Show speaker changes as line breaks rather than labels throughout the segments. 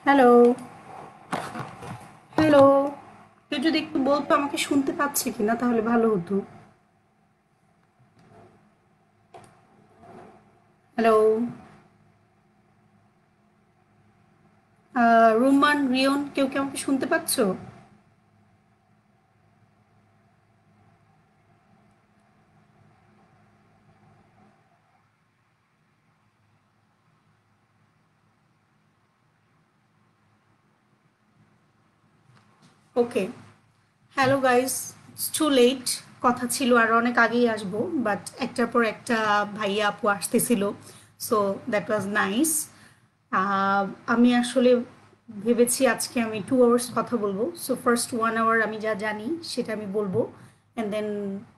Hello, hello. কেউ যদি একটু বলতো আমাকে শুনতে পাচ্ছে কিনা তাহলে ভালো হতো। হ্যালো, রুমান, রিয়ন, কেউ কি আমাকে শুনতে পাচ্ছো? Okay. Hello guys, it's too late. কথা ছিল আর অনেক আগেই আসবো, বাট একটার পর একটা ভাইয়া আপু আসতেছিল, সো দ্যাট ওয়াজ নাইস। আমি আসলে ভেবেছি আজকে আমি 2 আওয়ার্স কথা বলবো। সো ফার্স্ট 1 আওয়ার আমি যা জানি সেটা আমি বলবো, and then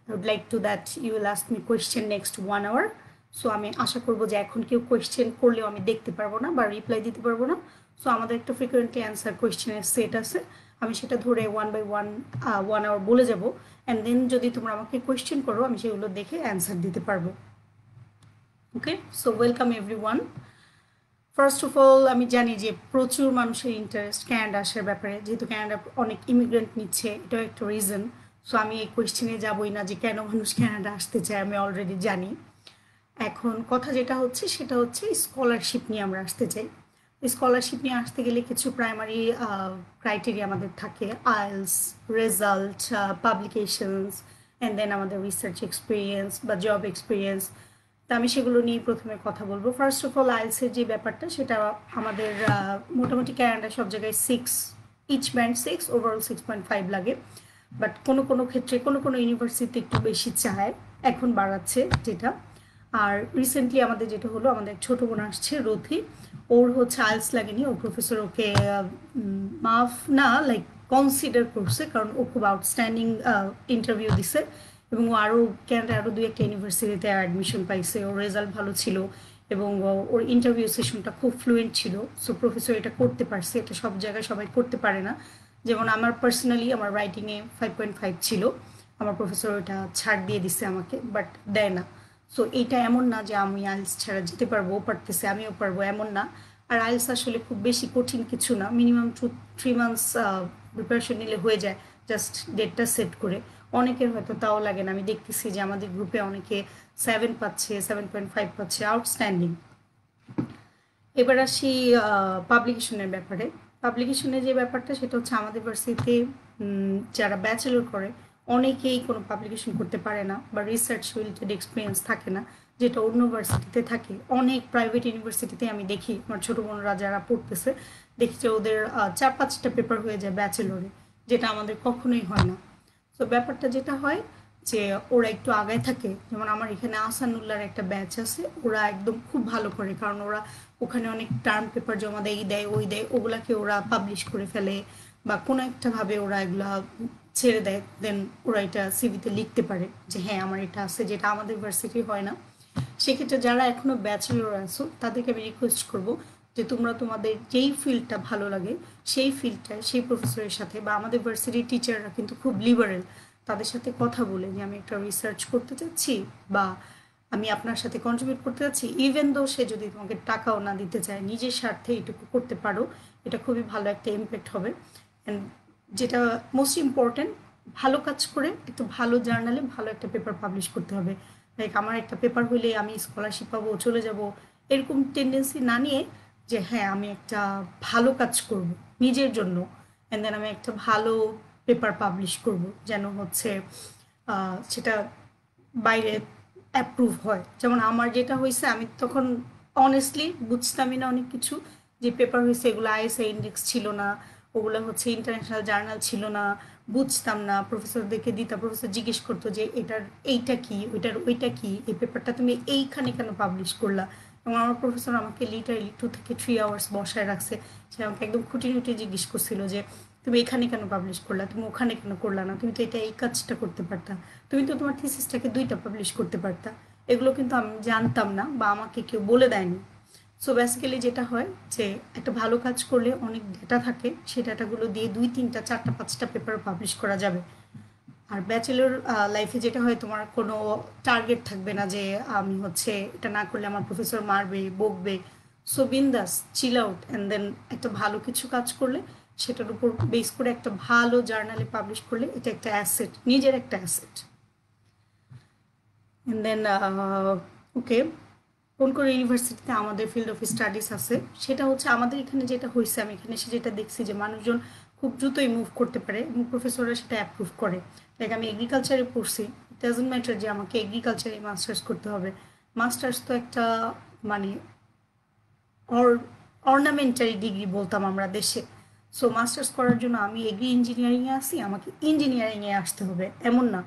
I would like to that you will ask me question next 1 hour. So আমি আশা করবো যে এখন কেউ কোয়েশ্চেন করলেও আমি দেখতে পারবো না বা রিপ্লাই দিতে পারবো না। সো আমাদের একটা ফ্রিকোয়েন্টলি অ্যান্সার কোয়েশ্চেনের সেট আছে, আমি সেটা ধরে ওয়ান বাই ওয়ান 1 আওয়ার বলে যাব, অ্যান্ড দেন যদি তোমরা আমাকে কোয়েশ্চেন করো আমি সেগুলো দেখে অ্যান্সার দিতে পারবো। Okay, so welcome everyone. First of all আমি জানি যে প্রচুর মানুষের ইন্টারেস্ট ক্যানাডা আসার ব্যাপারে, যেহেতু ক্যানাডা অনেক ইমিগ্রেন্ট নিচ্ছে, এটাও একটা রিজন। সো আমি এই কোয়েশ্চেনে যাবই না যে কেন মানুষ ক্যানাডা আসতে চায়, আমি অলরেডি জানি। এখন কথা যেটা হচ্ছে সেটা হচ্ছে স্কলারশিপ নিয়ে আমরা আসতে চাই। স্কলারশিপ নিয়ে আসতে গেলে কিছু প্রাইমারি ক্রাইটেরিয়া আমাদের থাকে: IELTS, result, publications, and then আমাদের রিসার্চ এক্সপিরিয়েন্স বা জব এক্সপিরিয়েন্স। তা আমি সেগুলো নিয়ে প্রথমে কথা বলবো। ফার্স্ট অফ অল আইএলসের যে ব্যাপারটা সেটা আমাদের মোটামুটি ক্যানাডা সব জায়গায় 6, ইচ ব্যান্ড 6, ওভারঅল 6.5 লাগে। বাট কোনো কোনো ক্ষেত্রে কোনো কোনো ইউনিভার্সিটি একটু বেশি চায়, এখন বাড়াচ্ছে যেটা। আর রিসেন্টলি আমাদের যেটা হলো, আমাদের ছোট বোন আসছে রথি, ওর হচ্ছে আইলস লাগেনি, ওর প্রফেসর ওকে মাফ না, লাইক কনসিডার করছে, কারণ ও খুব আউটস্ট্যান্ডিং ইন্টারভিউ দিছে এবং ও আরও ক্যানাডা আরও 2-1টা ইউনিভার্সিটিতে অ্যাডমিশন পাইছে, ওর রেজাল্ট ভালো ছিল এবং ওর ইন্টারভিউ সেশনটা খুব ফ্লুয়েন্ট ছিল। সো প্রফেসর এটা করতে পারছে, এটা সব জায়গায় সবাই করতে পারে না। যেমন আমার পার্সোনালি আমার রাইটিংয়ে 5.5 ছিল, আমার প্রফেসর ওটা ছাড় দিয়ে দিছে আমাকে, বাট দেয় না। সো এইটা এমন না যে আমি আইএলস ছাড়া যেতে পারবো, ও পারতেছে আমিও পারবো, এমন না। আর আইএলস আসলে খুব বেশি কঠিন কিছু না, মিনিমাম 2-3 মান্থস প্রিপারেশন নিলে হয়ে যায়, জাস্ট ডেটটা সেট করে। অনেকের হয়তো তাও লাগে না, আমি দেখতেছি যে আমাদের গ্রুপে অনেকে 7 পাচ্ছে, 7.5 পাচ্ছে, আউটস্ট্যান্ডিং। এবার আসি পাবলিকেশনের ব্যাপারে। পাবলিকেশনের যে ব্যাপারটা সেটা হচ্ছে আমাদের ভার্সিটিতে যারা ব্যাচেলর করে অনেকেই কোনো পাবলিকেশন করতে পারে না বা রিসার্চ রিলেটেড এক্সপিরিয়েন্স থাকে না, যেটা অন্য ভার্সিটিতে থাকে। অনেক প্রাইভেট ইউনিভার্সিটিতে আমি দেখি, আমার ছোটো বোনরা যারা পড়তেছে দেখি যে ওদের 4-5টা পেপার হয়ে যায় ব্যাচেলরে, যেটা আমাদের কখনোই হয় না। তো ব্যাপারটা যেটা হয় যে ওরা একটু আগায় থাকে, যেমন আমার এখানে আসানুল্লাহর একটা ব্যাচ আছে, ওরা একদম খুব ভালো করে, কারণ ওরা ওখানে অনেক টার্ম পেপার জমা দেয়, এই দেয় ওই দেয়, ওগুলাকে ওরা পাবলিশ করে ফেলে বা কোনো একটা ভাবে ওরা এগুলা ছেড়ে দেয়, দেন ওরা এটা সিভিতে লিখতে পারে যে হ্যাঁ আমার এটা আছে, যেটা আমাদের ভার্সিটি হয় না। সেক্ষেত্রে যারা এখনো ব্যাচেলর আছো তাদেরকে আমি রিকোয়েস্ট করব যে তোমরা তোমাদের যেই ফিল্ডটা ভালো লাগে সেই ফিল্ডটায় সেই প্রফেসরের সাথে, বা আমাদের ভার্সিটির টিচাররা কিন্তু খুব লিবারেল, তাদের সাথে কথা বলে যে আমি একটা রিসার্চ করতে চাচ্ছি বা আমি আপনার সাথে কন্ট্রিবিউট করতে চাচ্ছি, ইভেন দো সে যদি তোমাকে টাকাও না দিতে চায়, নিজের স্বার্থে এটুকু করতে পারো, এটা খুবই ভালো একটা ইম্প্যাক্ট হবে। অ্যান্ড যেটা মোস্ট ইম্পর্ট্যান্ট, ভালো কাজ করে একটু ভালো জার্নালে ভালো একটা পেপার পাবলিশ করতে হবে। লাইক আমার একটা পেপার হইলে আমি স্কলারশিপ পাবো, চলে যাব, এরকম টেন্ডেন্সি না নিয়ে যে হ্যাঁ আমি একটা ভালো কাজ করব নিজের জন্য, অ্যান্ড দেন আমি একটা ভালো পেপার পাবলিশ করব, যেন হচ্ছে সেটা বাইরে অ্যাপ্রুভ হয়। যেমন আমার যেটা হয়েছে, আমি তখন অনেস্টলি বুঝতামই না অনেক কিছু, যে পেপার হয়েছে এগুলো আইএসআই ইন্ডেক্স ছিল না, ওগুলো হচ্ছে ইন্টারন্যাশনাল জার্নাল ছিল না, বুঝতাম না। প্রফেসরদেরকে দিতাম, প্রফেসর জিজ্ঞেস করতো যে এটার এইটা কি, ওইটার ওইটা কি, এই পেপারটা তুমি এইখানে কেন পাবলিশ করলা। এবং আমার প্রফেসর আমাকে লিটারালি 2 থেকে 3 আওয়ার্স বসায় রাখছে, সে আমাকে একদম খুঁটিনুটি জিজ্ঞেস করছিল যে তুমি এখানে কেন পাবলিশ করলা, তুমি ওখানে কেন করলা না, তুমি তো এটা এই কাজটা করতে পারতা, তুমি তো তোমার থিসিসটাকে 2টা পাবলিশ করতে পারতা। এগুলো কিন্তু আমি জানতাম না বা আমাকে কেউ বলে দেয়নি। সো বেসিক্যালি যেটা হয় যে একটা ভালো কাজ করলে অনেক ডেটা থাকে, সেই ডেটাগুলো দিয়ে 2, 3, 4, 5টা পেপার পাবলিশ করা যাবে। আর ব্যাচেলর লাইফে যেটা হয়, তোমার কোনো টার্গেট থাকবে না যে আমি হচ্ছে এটা না করলে আমার প্রফেসর মারবে, বকবে। সো বিন্দাস চিল আউট অ্যান্ড দেন একটা ভালো কিছু কাজ করলে সেটার উপর বেস করে একটা ভালো জার্নালে পাবলিশ করলে এটা একটা অ্যাসেট, নিজের একটা অ্যাসেট। অ্যান্ড দেন ওকে, কোন কোন ইউনিভার্সিটিতে আমাদের ফিল্ড অফ স্টাডিজ আছে সেটা হচ্ছে আমাদের এখানে যেটা হয়েছে, আমি এখানে এসে যেটা দেখছি যে মানুষজন খুব দ্রুতই মুভ করতে পারে এবং প্রফেসররা সেটা অ্যাপ্রুভ করে। লাইক আমি এগ্রিকালচারে পড়ছি, ইট ডাজন্ট ম্যাটার যে আমাকে এগ্রিকালচারে মাস্টার্স করতে হবে। মাস্টার্স তো একটা মানে অর্নামেন্টারি ডিগ্রি বলতাম আমরা দেশে। সো মাস্টার্স করার জন্য আমি এগ্রি ইঞ্জিনিয়ারিংয়ে আসি, আমাকে ইঞ্জিনিয়ারিংয়ে আসতে হবে এমন না,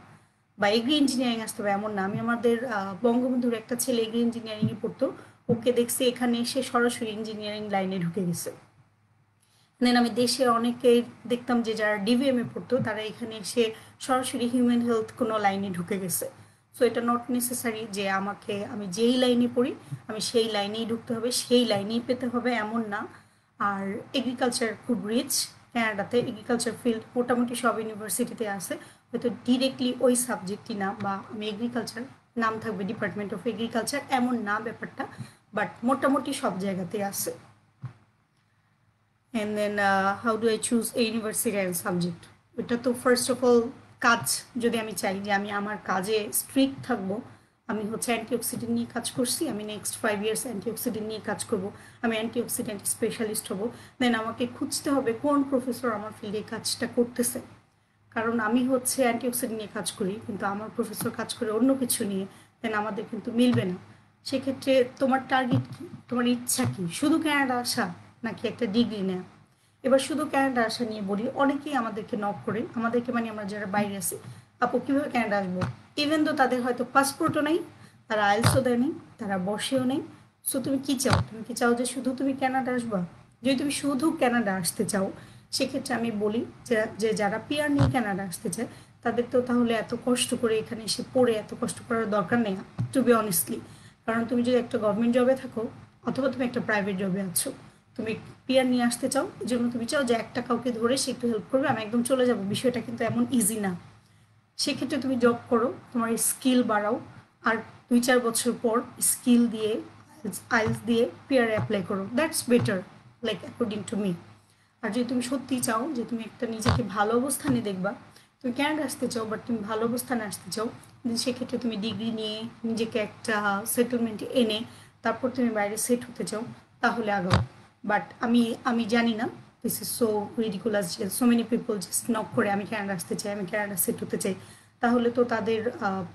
বা এগ্রি ইঞ্জিনিয়ারিং আসতে হবে এমন না। আমি আমাদের বঙ্গবন্ধুর একটা ছেলে এগ্রি ইঞ্জিনিয়ারিংয়ে পড়তো, ওকে দেখছি এখানে এসে সরাসরি ইঞ্জিনিয়ারিং লাইনে ঢুকে গেছে। দেন আমি দেশে অনেকে দেখতাম যে যারা ডিভিএমে পড়তো তারা এখানে এসে সরাসরি হিউম্যান হেলথ কোনো লাইনে ঢুকে গেছে। সো এটা নট নেসেসারি যে আমাকে, আমি যেই লাইনে পড়ি আমি সেই লাইনেই ঢুকতে হবে, সেই লাইনেই পেতে হবে এমন না। আর এগ্রিকালচার খুব রিচ ক্যানাডাতে, এগ্রিকালচার ফিল্ড মোটামুটি সব ইউনিভার্সিটিতে আছে, হয়তো ডিরেক্টলি ওই সাবজেক্টই না, বা আমি এগ্রিকালচার নাম থাকবে ডিপার্টমেন্ট অফ এগ্রিকালচার এমন না ব্যাপারটা, বাট মোটামুটি সব জায়গাতেই আছে। and then how do I choose a university and subject? এটা তো ফার্স্ট অফ অল কাজ, যদি আমি চাই যে আমি আমার কাজে স্ট্রিক্ট থাকবো, আমি হচ্ছে অ্যান্টিঅক্সিডেন্ট নিয়ে কাজ করছি, আমি নেক্সট 5 ইয়ার্স অ্যান্টিঅক্সিডেন্ট নিয়ে কাজ করব, আমি অ্যান্টিঅক্সিডেন্ট স্পেশালিস্ট হব, দেন আমাকে খুঁজতে হবে কোন প্রফেসর আমার ফিল্ডে কাজটা করতেছে। কারণ আমি হচ্ছে অ্যান্টিঅক্সিডেন্ট নিয়ে কাজ করি কিন্তু আমার প্রফেসর কাজ করে অন্য কিছু নিয়ে, দেন আমাদের কিন্তু মিলবে না। সেক্ষেত্রে তোমার টার্গেট কি, তোমার ইচ্ছা কি, শুধু ক্যানাডা আসা নাকি একটা ডিগ্রি নেয়া? এবার শুধু ক্যানাডা আসা নিয়ে বলি, অনেকেই আমাদেরকে নক করে, আমাদেরকে মানে আমরা যারা বাইরে আছি, আপু কীভাবে ক্যানাডা আসবো, ইভেন তো তাদের হয়তো পাসপোর্টও নেই, তারা আইলসও দেয়নি, তারা বসেও নেই। সো তুমি কী চাও, তুমি কি চাও যে শুধু তুমি ক্যানাডা আসবা? যদি তুমি শুধু ক্যানাডা আসতে চাও সেক্ষেত্রে আমি বলি যে যারা পিআর নিয়ে ক্যানাডা আসতে চায় তাদের তো তাহলে এত কষ্ট করে এখানে এসে পড়ে এত কষ্ট করার দরকার নেই, টু বি অনেস্টলি। কারণ তুমি যদি একটা গভর্নমেন্ট জবে থাকো অথবা তুমি একটা প্রাইভেট জবে আছো, তুমি পিআর নিয়ে আসতে চাও, এই জন্য তুমি চাও যে একটা কাউকে ধরে সে একটু হেল্প করবে, আমি একদম চলে যাব, বিষয়টা কিন্তু এমন ইজি না। সেক্ষেত্রে তুমি জব করো, তোমার স্কিল বাড়াও, আর 2-4 বছর পর স্কিল দিয়ে আইলস দিয়ে পিআর অ্যাপ্লাই করো, that's better, like according to me. আর যদি তুমি সত্যিই চাও যে তুমি একটা নিজেকে ভালো অবস্থানে দেখবা, তুমি ক্যানাডা আসতে চাও বাট তুমি ভালো অবস্থানে আসতে চাও, সেক্ষেত্রে তুমি ডিগ্রি নিয়ে নিজেকে একটা সেটেলমেন্টে এনে তারপর তুমি বাইরে সেট হতে চাও, তাহলে আগাও। বাট আমি জানি না, দিস ইজ সো রিডিকুলাস যে so many people just knock করে আমি ক্যানাডা আসতে চাই, আমি ক্যানাডা সেট হতে চাই, তাহলে তো তাদের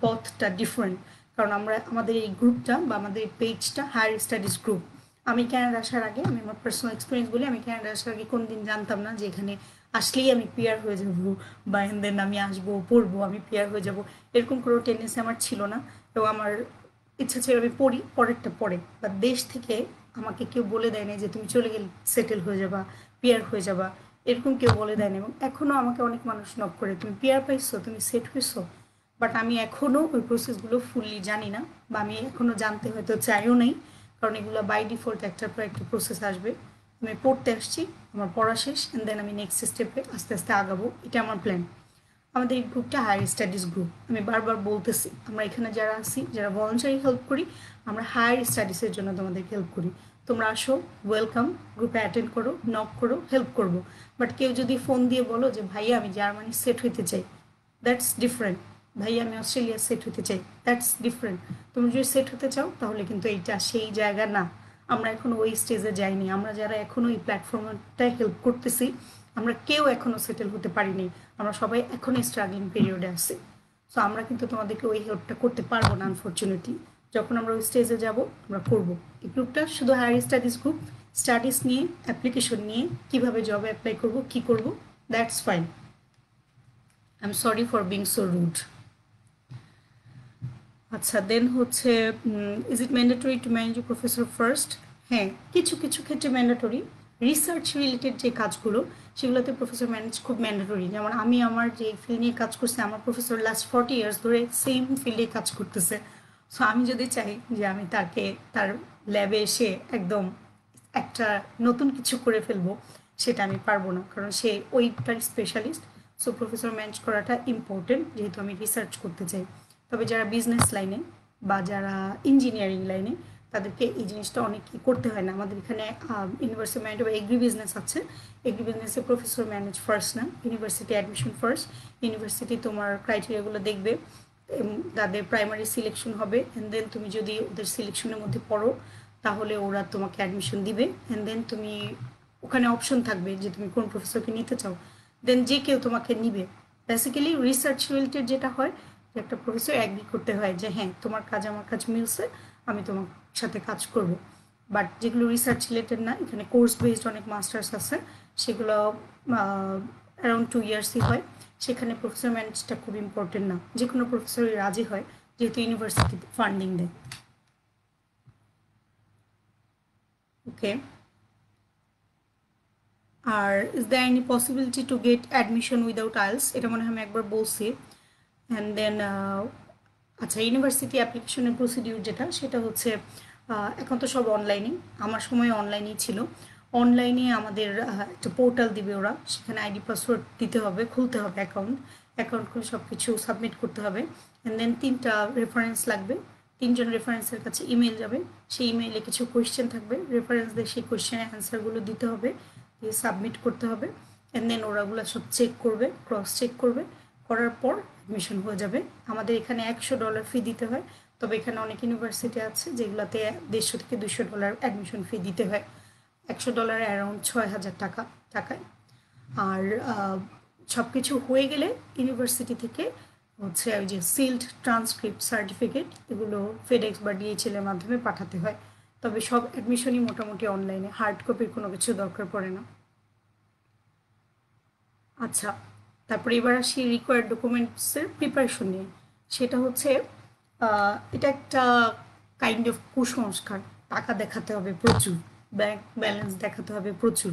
পথটা ডিফারেন্ট। কারণ আমাদের এই গ্রুপটা বা আমাদের এই পেজটা হায়ার স্টাডিজ গ্রুপ। আমি ক্যানাডা আসার আগে, আমি আমার পার্সোনাল এক্সপিরিয়েন্স বলি, আমি ক্যানাডা আসার আগে কোনোদিন জানতাম না যে এখানে আসলেই আমি পিআর হয়ে যাব, বা দেন আমি আসবো পড়বো আমি পিআর হয়ে যাব, এরকম কোনো টেন্ডেন্সি আমার ছিল না। এবং আমার ইচ্ছা ছিল আমি পড়ি, পরেরটা পরে, বা দেশ থেকে আমাকে কেউ বলে দেয় না যে তুমি চলে গেলে সেটেল হয়ে যাবা, পিআর হয়ে যাবা, এরকম কেউ বলে দেয় না। এবং এখনও আমাকে অনেক মানুষ নক করে তুমি পিআর পাইছো, তুমি সেট হয়েছো, বাট আমি এখনও ওই প্রসেসগুলো ফুললি জানি না, বা আমি এখনও জানতে হয়তো চাইও নেই, কারণ এগুলো বাই ডিফল্ট একটার পর একটা প্রসেস আসবে। আমি পড়তে আসছি, আমার পড়া শেষ, অ্যান্ড দেন আমি নেক্সট স্টেপে আস্তে আস্তে আগাবো, এটা আমার প্ল্যান। আমাদের এই গ্রুপটা হায়ার স্টাডিজ গ্রুপ, আমি বারবার বলতেছি আমরা এখানে যারা আছি, যারা ভলেন্টারি হেল্প করি, আমরা হায়ার স্টাডিজের জন্য তোমাদেরকে হেল্প করি। তোমরা আসো, ওয়েলকাম, গ্রুপে অ্যাটেন্ড করো, নক করো, হেল্প করবো। বাট কেউ যদি ফোন দিয়ে বলো যে ভাইয়া আমি জার্মানি সেট হইতে চাই, দ্যাটস ডিফারেন্ট। ভাইয়া আমি অস্ট্রেলিয়া সেট হতে চাই, দ্যাটস ডিফারেন্ট। তুমি যদি সেট হতে চাও তাহলে কিন্তু এইটা সেই জায়গা না, আমরা এখনও ওই স্টেজে যাইনি। আমরা যারা এখনও এই প্ল্যাটফর্মটায় হেল্প করতেছি, আমরা কেউ এখনও সেটেল হতে পারিনি, আমরা সবাই এখনই স্ট্রাগলিং পিরিয়ডে আছি। সো আমরা কিন্তু তোমাদেরকে ওই হেল্পটা করতে পারবো না আনফর্চুনেটলি। যখন আমরা ওই স্টেজে যাব আমরা করব। এই গ্রুপটা শুধু হায়ার স্টাডিজ গ্রুপ, স্টাডিজ নিয়ে, অ্যাপ্লিকেশন নিয়ে, কীভাবে জবে অ্যাপ্লাই করবো, কী করবো, that's fine. I am sorry for being so rude. আচ্ছা, দেন হচ্ছে is it mandatory to manage a professor first? হ্যাঁ, কিছু কিছু ক্ষেত্রে ম্যান্ডেটরি। রিসার্চ রিলেটেড যে কাজগুলো সেগুলোতে প্রফেসর ম্যানেজ খুব ম্যান্ডেটরি। যেমন আমি আমার যে ফিল্ড নিয়ে কাজ করছি, আমার প্রফেসর লাস্ট 40 ইয়ার্স ধরে সেম ফিল্ডে কাজ করতেছে। সো আমি যদি চাই যে আমি তাকে তার ল্যাবে এসে একদম একটা নতুন কিছু করে ফেলবো, সেটা আমি পারবো না, কারণ সে ওইটার স্পেশালিস্ট। সো প্রফেসর ম্যানেজ করাটা ইম্পর্টেন্ট, যেহেতু আমি রিসার্চ করতে চাই। তবে যারা বিজনেস লাইনে বা যারা ইঞ্জিনিয়ারিং লাইনে, তাদেরকে এই জিনিসটা অনেক করতে হয় না। আমাদের এখানে ইউনিভার্সিটি ম্যানেজ বা এগ্রি বিজনেস আছে, এগ্রি বিজনেসে প্রফেসর ম্যানেজ ফার্স্ট না, ইউনিভার্সিটি অ্যাডমিশন ফার্স্ট। ইউনিভার্সিটি তোমার ক্রাইটেরিয়াগুলো দেখবে, তাদের প্রাইমারি সিলেকশন হবে, অ্যান্ড দেন তুমি যদি ওদের সিলেকশনের মধ্যে পড়ো তাহলে ওরা তোমাকে অ্যাডমিশন দিবে, অ্যান্ড দেন তুমি ওখানে অপশন থাকবে যে তুমি কোন প্রফেসরকে নিতে চাও, দেন যে কেউ তোমাকে নিবে। বেসিক্যালি রিসার্চ রিলেটেড যেটা হয় যে একটা প্রফেসর অ্যাগ্রি করতে হয় যে হ্যাঁ তোমার কাজ আমার কাজ মিলছে, আমি তোমার সাথে কাজ করব। বাট যেগুলো রিসার্চ রিলেটেড না, এখানে কোর্স বেসড অনেক মাস্টার্স আছে, সেগুলো অ্যারাউন্ড 2 ইয়ার্সই হয়। সেখানে প্রফেসর ম্যানেজটা খুব ইম্পর্টেন্ট না, যে কোনো প্রফেসরই রাজি হয় যেহেতু ইউনিভার্সিটি ফান্ডিং দেয়। ওকে, আর is there any possibility to get admission without IELTS, এটা মনে হয় আমি একবার বলছি। অ্যান্ড দেন আচ্ছা, ইউনিভার্সিটি অ্যাপ্লিকেশনের প্রসিডিউর যেটা, সেটা হচ্ছে এখন তো সব অনলাইনে, আমার সময় অনলাইনেই ছিল। অনলাইনে আমাদের একটা পোর্টাল দিবে ওরা, সেখানে আইডি পাসওয়ার্ড দিতে হবে, খুলতে হবে অ্যাকাউন্ট, অ্যাকাউন্ট খুলে সব কিছু সাবমিট করতে হবে। অ্যান্ড দেন 3টা রেফারেন্স লাগবে, 3জন রেফারেন্সের কাছে ইমেল যাবে, সেই ইমেইলে কিছু কোয়েশ্চেন থাকবে, রেফারেন্সদের সেই কোয়েশ্চেনের অ্যান্সারগুলো দিতে হবে, দিয়ে সাবমিট করতে হবে। অ্যান্ড দেন ওরাগুলো সব চেক করবে, ক্রস চেক করবে, করার পর অ্যাডমিশন হয়ে যাবে। আমাদের এখানে $100 ফি দিতে হয়, তবে এখানে অনেক ইউনিভার্সিটি আছে যেগুলোতে $150 থেকে $200 অ্যাডমিশন ফি দিতে হয়। $100 অ্যারাউন্ড 6,000 টাকায়। আর সব কিছু হয়ে গেলে ইউনিভার্সিটি থেকে হচ্ছে ওই যে সিল্ড ট্রান্সক্রিপ্ট সার্টিফিকেট, এগুলো ফেডেক্স বা ডিএইচএল এর মাধ্যমে পাঠাতে হয়। তবে সব অ্যাডমিশনই মোটামুটি অনলাইনে, হার্ড কপির কোনো কিছু দরকার পড়ে না। আচ্ছা, তারপরে এবার আসি রিকোয়ার্ড ডকুমেন্টসের প্রিপারেশন নিয়ে। সেটা হচ্ছে এটা একটা কাইন্ড অফ কুসংস্কার, টাকা দেখাতে হবে প্রচুর, ব্যাংক ব্যালেন্স দেখাতে হবে প্রচুর।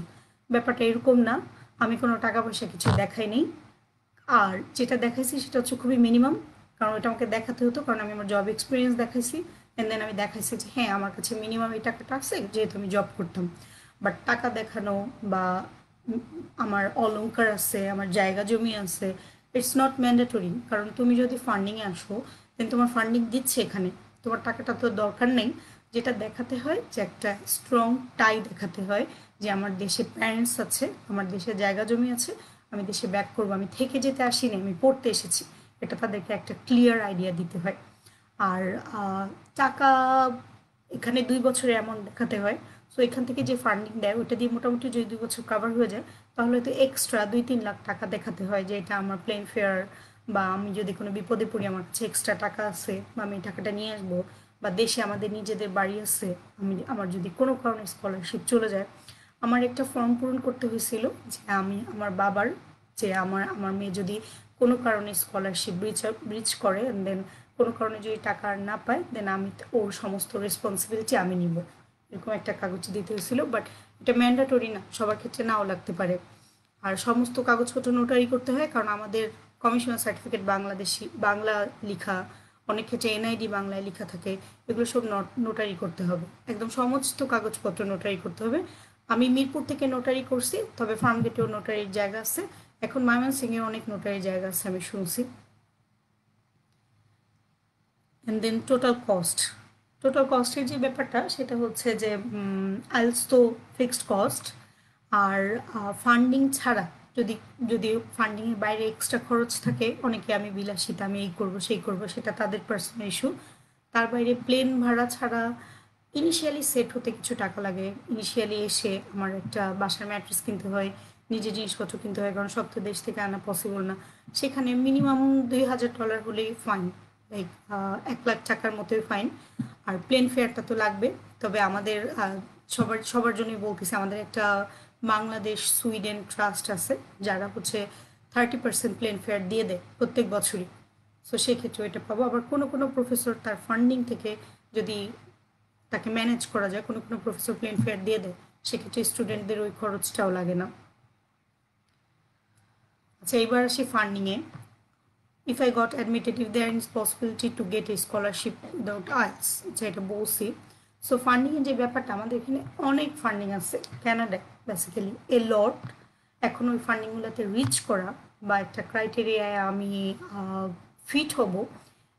ব্যাপারটা এরকম না, আমি কোনো টাকা পয়সা কিছু দেখাই নেই। আর যেটা দেখাইছি সেটা হচ্ছে খুবই মিনিমাম, কারণ এটা আমাকে দেখাতে হতো, কারণ আমি আমার জব এক্সপিরিয়েন্স দেখাইছি, অ্যান্ড দেন আমি দেখাইছি যে হ্যাঁ আমার কাছে মিনিমাম এই টাকাটা আছে যেহেতু আমি জব করতাম। বাট টাকা দেখানো বা আমার অলংকার আছে, আমার জায়গা জমি আছে, ইটস নট ম্যান্ডেটরি। কারণ তুমি যদি ফান্ডিংয়ে আসো, দেন তোমার ফান্ডিং দিচ্ছে এখানে, তোমার টাকাটা তো দরকার নেই। যেটা দেখাতে হয় যে একটা স্ট্রং টাই দেখাতে হয় যে আমার দেশে প্যারেন্টস আছে, আমার দেশে জায়গা জমি আছে, আমি দেশে ব্যাক করবো, আমি থেকে যেতে আসিনি, আমি পড়তে এসেছি, এটা তাদেরকে একটা ক্লিয়ার আইডিয়া দিতে হয়। আর টাকা এখানে 2 বছরে অ্যামাউন্ট দেখাতে হয়। সো এখান থেকে যে ফান্ডিং দেয় ওইটা দিয়ে মোটামুটি যদি 2 বছর কাভার হয়ে যায়, তাহলে তো এক্সট্রা 2-3 লাখ টাকা দেখাতে হয় যে এটা আমার প্লেন ফেয়ার, বা আমি যদি কোনো বিপদে পড়ি আমার কাছে এক্সট্রা টাকা আছে, বা আমি টাকাটা নিয়ে আসবো, বা দেশে আমাদের নিজেদের বাড়ি আছে, আমি আমার যদি কোনো কারণে স্কলারশিপ চলে যায়। আমার একটা ফর্ম পূরণ করতে হয়েছিল যে আমি আমার বাবার, যে আমার আমার মেয়ে যদি কোনো কারণে স্কলারশিপ ব্রিচ করে, অ্যান্ড দেন কোনো কারণে যদি টাকা আর না পায়, দেন আমি ওর সমস্ত রেসপন্সিবিলিটি আমি নিব, এরকম একটা কাগজ দিতে হয়েছিল। বাট এটা ম্যান্ডেটরি না, সবার ক্ষেত্রে নাও লাগতে পারে। আর সমস্ত কাগজপত্র নোটারি করতে হয়, কারণ আমাদের কমিশনার সার্টিফিকেট বাংলাদেশি বাংলা লিখা, অনেক ক্ষেত্রে এনআইডি বাংলায় লেখা থাকে, এগুলো সব নোটারি করতে হবে, একদম সমস্ত কাগজপত্র নোটারি করতে হবে। আমি মিরপুর থেকে নোটারি করছি, তবে ফার্মগেটেও নোটারির জায়গা আছে, এখন ময়মনসিংহের অনেক নোটারির জায়গা আছে আমি শুনছি। অ্যান্ড দেন টোটাল কস্টের যে ব্যাপারটা, সেটা হচ্ছে যে আইলস তো ফিক্সড কস্ট, আর ফান্ডিং ছাড়া যদি যদি ফান্ডিংয়ের বাইরে এক্সট্রা খরচ থাকে, অনেকে আমি বিলাসিতা, আমি এই করবো সেই করবো, সেটা তাদের পার্সোনাল ইস্যু। তার বাইরে প্লেন ভাড়া ছাড়া ইনিশিয়ালি সেট হতে কিছু টাকা লাগে, ইনিশিয়ালি এসে আমার একটা বাসার ম্যাট্রেস কিনতে হয়, নিজের জিনিসপত্র কিনতে হয়, কারণ সব তো দেশ থেকে আনা পসিবল না। সেখানে মিনিমাম $2,000 হলেই ফাইন, লাইক 1 লাখ টাকার মতোই ফাইন। আর প্লেন ফেয়ারটা তো লাগবে। তবে আমাদের সবার সবার জন্যই বলতেছি, আমাদের একটা বাংলাদেশ সুইডেন ট্রাস্ট আছে, যারা হচ্ছে 30% প্লেন ফেয়ার দিয়ে দেয় প্রত্যেক বছরই। সো সেক্ষেত্রে এটা পাবো। আবার কোনো কোনো প্রফেসর তার ফান্ডিং থেকে যদি তাকে ম্যানেজ করা যায়, কোনো কোনো প্রফেসর প্লেন ফেয়ার দিয়ে দেয়, সেক্ষেত্রে স্টুডেন্টদের ওই খরচটাও লাগে না। আচ্ছা, এবার আসি ফান্ডিংয়ে। If I got admitted, if there is possibility to get a scholarship without IELTS, যেটা বলছি। সো ফান্ডিংয়ের যে ব্যাপারটা, আমাদের এখানে অনেক ফান্ডিং আছে ক্যানাডায়, বেসিক্যালি এ লট। এখন ওই ফান্ডিংগুলোতে রিচ করা বা একটা ক্রাইটেরিয়ায় আমি ফিট হব,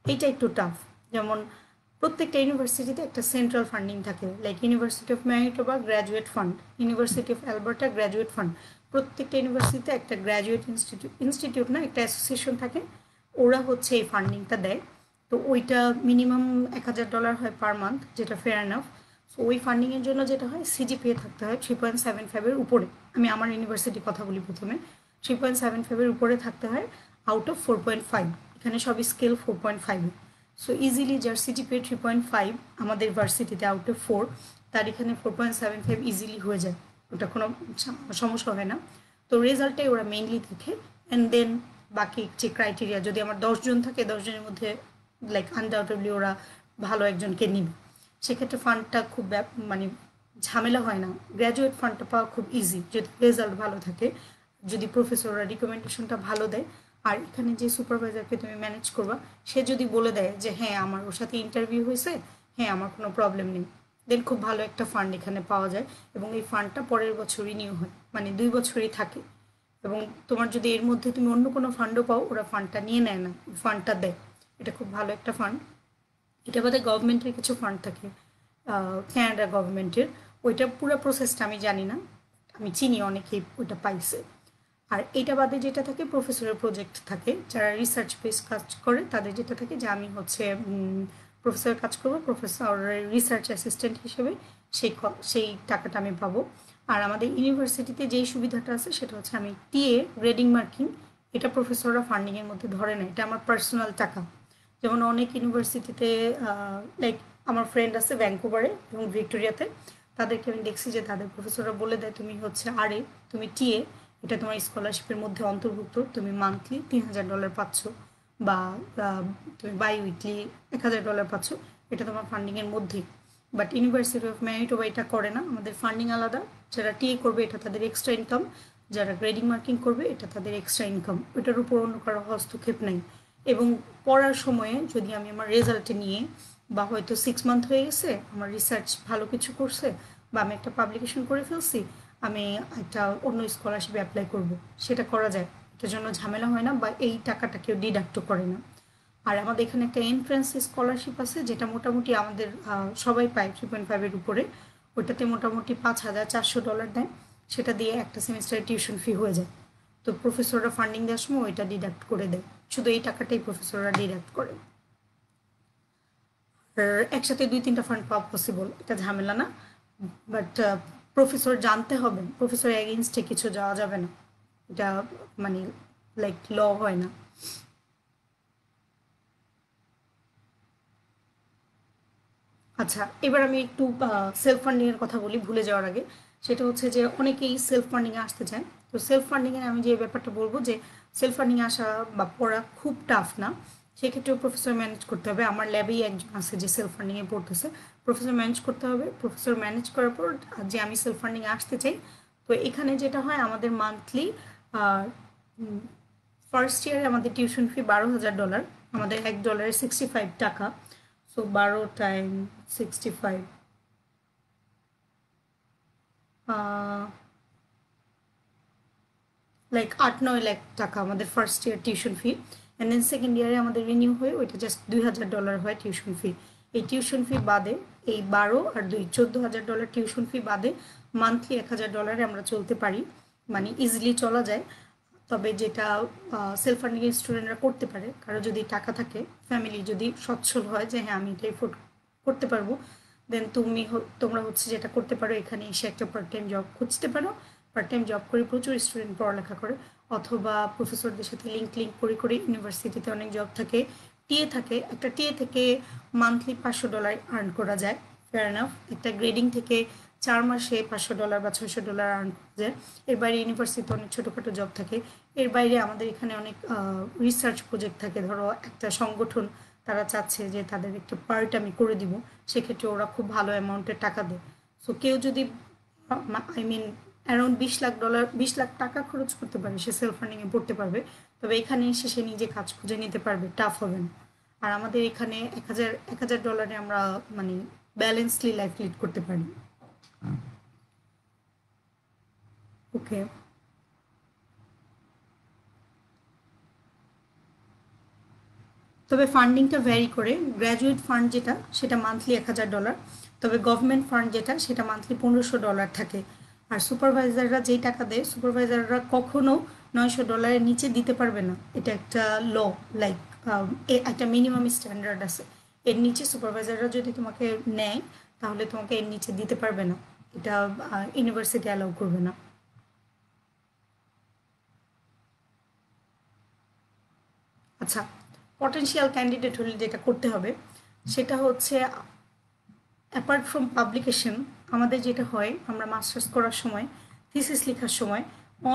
এটা একটু টাফ। যেমন প্রত্যেকটা ইউনিভার্সিটিতে একটা সেন্ট্রাল ফান্ডিং থাকে, like university of Manitoba graduate fund, university of Alberta graduate fund. প্রত্যেকটা ইউনিভার্সিটিতে একটা গ্র্যাজুয়েট ইনস্টিটিউট না, একটা অ্যাসোসিয়েশন থাকে, ওরা হচ্ছে এই ফান্ডিংটা দেয়। তো ওইটা মিনিমাম $1000 হয় পার মান্থ, যেটা ফেয়ার এনাফ। সো ওই ফান্ডিংয়ের জন্য যেটা হয়, সিজিপিএ থাকতে হয় 3.75-এর উপরে। আমি আমার ইউনিভার্সিটির কথা বলি প্রথমে। 3.75-এর উপরে থাকতে হয় আউট অফ 4.5। এখানে সবই স্কেল 4.5। সো ইজিলি যার সিজিপিএ 3.5 আমাদের ভার্সিটিতে আউট অফ 4, তার এখানে 4.75 ইজিলি হয়ে যায়, ওটা কোনো সমস্যা হয় না। তো রেজাল্টটাই ওরা মেইনলি দেখে। অ্যান্ড দেন বাকি যে ক্রাইটেরিয়া, যদি আমার 10 জন থাকে, 10 জনের মধ্যে লাইক আনডাউটেডলি ওরা ভালো একজনকে নিবে, সেক্ষেত্রে ফান্ডটা খুব মানে ঝামেলা হয় না। গ্র্যাজুয়েট ফান্ডটা পাওয়া খুব ইজি যদি রেজাল্ট ভালো থাকে, যদি প্রফেসররা রিকমেন্ডেশনটা ভালো দেয়। আর এখানে যে সুপারভাইজারকে তুমি ম্যানেজ করবা, সে যদি বলে দেয় যে হ্যাঁ আমার ওর সাথে ইন্টারভিউ হয়েছে, হ্যাঁ আমার কোনো প্রবলেম নেই, দেন খুব ভালো একটা ফান্ড এখানে পাওয়া যায়। এবং এই ফান্ডটা পরের বছর রিনিউ হয়, মানে 2 বছরই থাকে। এবং তোমার যদি এর মধ্যে তুমি অন্য কোনো ফান্ডও পাও, ওরা ফান্ডটা নিয়ে নেয় না, ফান্ডটা দেয়। এটা খুব ভালো একটা ফান্ড। এটা বাদে গভর্নমেন্টের কিছু ফান্ড থাকে, ক্যানাডা গভর্নমেন্টের। ওইটা পুরো প্রসেসটা আমি জানি না, আমি চিনি অনেকেই ওইটা পাইছে। আর এটা বাদে যেটা থাকে, প্রফেসরের প্রজেক্ট থাকে, যারা রিসার্চ বেস কাজ করে তাদের যেটা থাকে যে আমি হচ্ছে প্রফেসরের কাজ করবো, প্রফেসরের রিসার্চ অ্যাসিস্ট্যান্ট হিসেবে সেই টাকাটা আমি পাবো। আর আমাদের ইউনিভার্সিটিতে যেই সুবিধাটা আছে সেটা হচ্ছে আমি টিএ গ্রেডিং মার্কিং, এটা প্রফেসররা ফান্ডিংয়ের মধ্যে ধরে না, এটা আমার পার্সোনাল টাকা। যেমন অনেক ইউনিভার্সিটিতে লাইক আমার ফ্রেন্ড আছে ভ্যাঙ্কুভারে এবং ভিক্টোরিয়াতে, তাদেরকে আমি দেখছি যে তাদের প্রফেসররা বলে দেয় তুমি হচ্ছে আরে তুমি টিএ, এটা তোমার স্কলারশিপের মধ্যে অন্তর্ভুক্ত, তুমি মান্থলি $3000 পাচ্ছ, বা তুমি বাই উইকলি $1000 পাচ্ছ, এটা তোমার ফান্ডিংয়ের মধ্যেই। বাট ইউনিভার্সিটি অফ ম্যানিটোবা এটা করে না, আমাদের ফান্ডিং আলাদা। যারা টিএ করবে এটা তাদের এক্সট্রা ইনকাম, যারা গ্রেডিং মার্কিং করবে এটা তাদের এক্সট্রা ইনকাম, ওইটার উপর অন্য কারো হস্তক্ষেপ নেই। এবং পড়ার সময়ে যদি আমি আমার রেজাল্টে নিয়ে, বা হয়তো 6 মান্থ হয়ে গেছে, আমার রিসার্চ ভালো কিছু করছে, বা আমি একটা পাবলিকেশন করে ফেলছি, আমি একটা অন্য স্কলারশিপে অ্যাপ্লাই করব, সেটা করা যায়। এটার জন্য ঝামেলা হয় না, বা এই টাকাটা কেউ ডিডাক্টও করে না। আর আমাদের এখানে একটা এন্ট্রান্স স্কলারশিপ আছে, যেটা মোটামুটি আমাদের সবাই পায় 3.5-এর উপরে। ওইটাতে মোটামুটি $5400 দেয়, সেটা দিয়ে একটা সেমিস্টারের টিউশন ফি হয়ে যায়। তো প্রফেসররা ফান্ডিং দেওয়ার সময় ওইটা ডিডাক্ট করে দেয়, শুধু এই টাকাটাই প্রফেসররা ডিডাক্ট করে। আর একসাথে 2-3টা ফান্ড পাওয়া পসিবল, এটা ঝামেলা না। বাট প্রফেসর জানতে হবে, প্রফেসর এগেনস্টে কিছু যাওয়া যাবে না, এটা মানে লাইক ল হয় না। আচ্ছা, এবার আমি একটু সেলফ ফান্ডিংয়ের কথা বলি ভুলে যাওয়ার আগে। সেটা হচ্ছে যে অনেকেই সেলফ ফান্ডিংয়ে আসতে চায়। তো সেলফ ফান্ডিংয়ে আমি যে ব্যাপারটা বলবো, যে সেলফ ফান্ডিংয়ে আসা বা পড়া খুব টাফ না, সেক্ষেত্রেও প্রফেসর ম্যানেজ করতে হবে। আমার ল্যাবেই একজন আছে যে সেলফ ফান্ডিংয়ে পড়তেছে, প্রফেসর ম্যানেজ করতে হবে। প্রফেসর ম্যানেজ করার পর যে আমি সেলফ ফান্ডিংয়ে আসতে চাই, তো এখানে যেটা হয় আমাদের মান্থলি ফার্স্ট ইয়ারে আমাদের টিউশন ফি $12,000, আমাদের $1 65 টাকা। সো 12 × 65, লাইক 8-9 লাখ টাকা আমাদের first year tuition fee. And then second ইয়ারে আমাদের রিনিউ হয়ে ওইটা জাস্ট $2000 হয় টিউশন ফি। এই টিউশন ফি বাদে, এই 12 আর 2 $14,000 টিউশন ফি বাদে মান্থলি $1000 আমরা চলতে পারি, মানে ইজিলি চলা যায়। তবে যেটা সেলফ ফান্ডিং স্টুডেন্টরা করতে পারে, কারো যদি টাকা থাকে, ফ্যামিলি যদি সচ্ছল হয় যে হ্যাঁ আমি এটা এফোর্ড করতে পারবো, দেন তোমরা হচ্ছে যেটা করতে পারো, এখানে এসে একটা পার্ট টাইম জব খুঁজতে পারো। পার্ট টাইম জব করে প্রচুর স্টুডেন্ট পড়ালেখা করে, অথবা প্রফেসরদের সাথে লিঙ্ক করে ইউনিভার্সিটিতে অনেক জব থাকে, টিএ থাকে। একটা টিএ থেকে মান্থলি $500 আর্ন করা যায়, ফেয়ার এনাফ। একটা গ্রেডিং থেকে 4 মাসে $500 বা $600 আর্ন করা যায়। এর বাইরে ইউনিভার্সিটিতে অনেক ছোটোখাটো জব থাকে। এর বাইরে আমাদের এখানে অনেক রিসার্চ প্রজেক্ট থাকে। ধরো একটা সংগঠন, তারা চাচ্ছে যে তাদের একটা পার্ট আমি করে দিব, সেক্ষেত্রে ওরা খুব ভালো অ্যামাউন্টের টাকা দেয়। সো কেউ যদি I mean around $20 lakh, 20 lakh টাকা খরচ করতে পারে, সে সেলফ ফান্ডিংয়ে পড়তে পারবে। তবে এখানে এসে সে নিজে কাজ খুঁজে নিতে পারবে, টাফ হবে না। আর আমাদের এখানে 1000 আমরা মানে ব্যালেন্সলি লাইফ লিড করতে পারি। ওকে, তবে ফান্ডিংটা ভ্যারি করে। গ্র্যাজুয়েট ফান্ড যেটা সেটা মান্থলি $1000, তবে গভর্নমেন্ট ফান্ড যেটা সেটা মান্থলি $1500 থাকে। আর সুপারভাইজাররা যেই টাকা দেয়, সুপারভাইজাররা কখনো $900 নিচে দিতে পারবে না। এটা একটা ল, লাইক একটা মিনিমাম স্ট্যান্ডার্ড আছে। এর নিচে সুপারভাইজাররা যদি তোমাকে নেয় তাহলে তোমাকে এর নিচে দিতে পারবে না, এটা ইউনিভার্সিটি অ্যালাউ করবে না। আচ্ছা, পটেনশিয়াল ক্যান্ডিডেট হলে যেটা করতে হবে সেটা হচ্ছে, অ্যাপার্ট ফ্রম পাবলিকেশন, আমাদের যেটা হয় আমরা মাস্টার্স করার সময় থিসিস লেখার সময়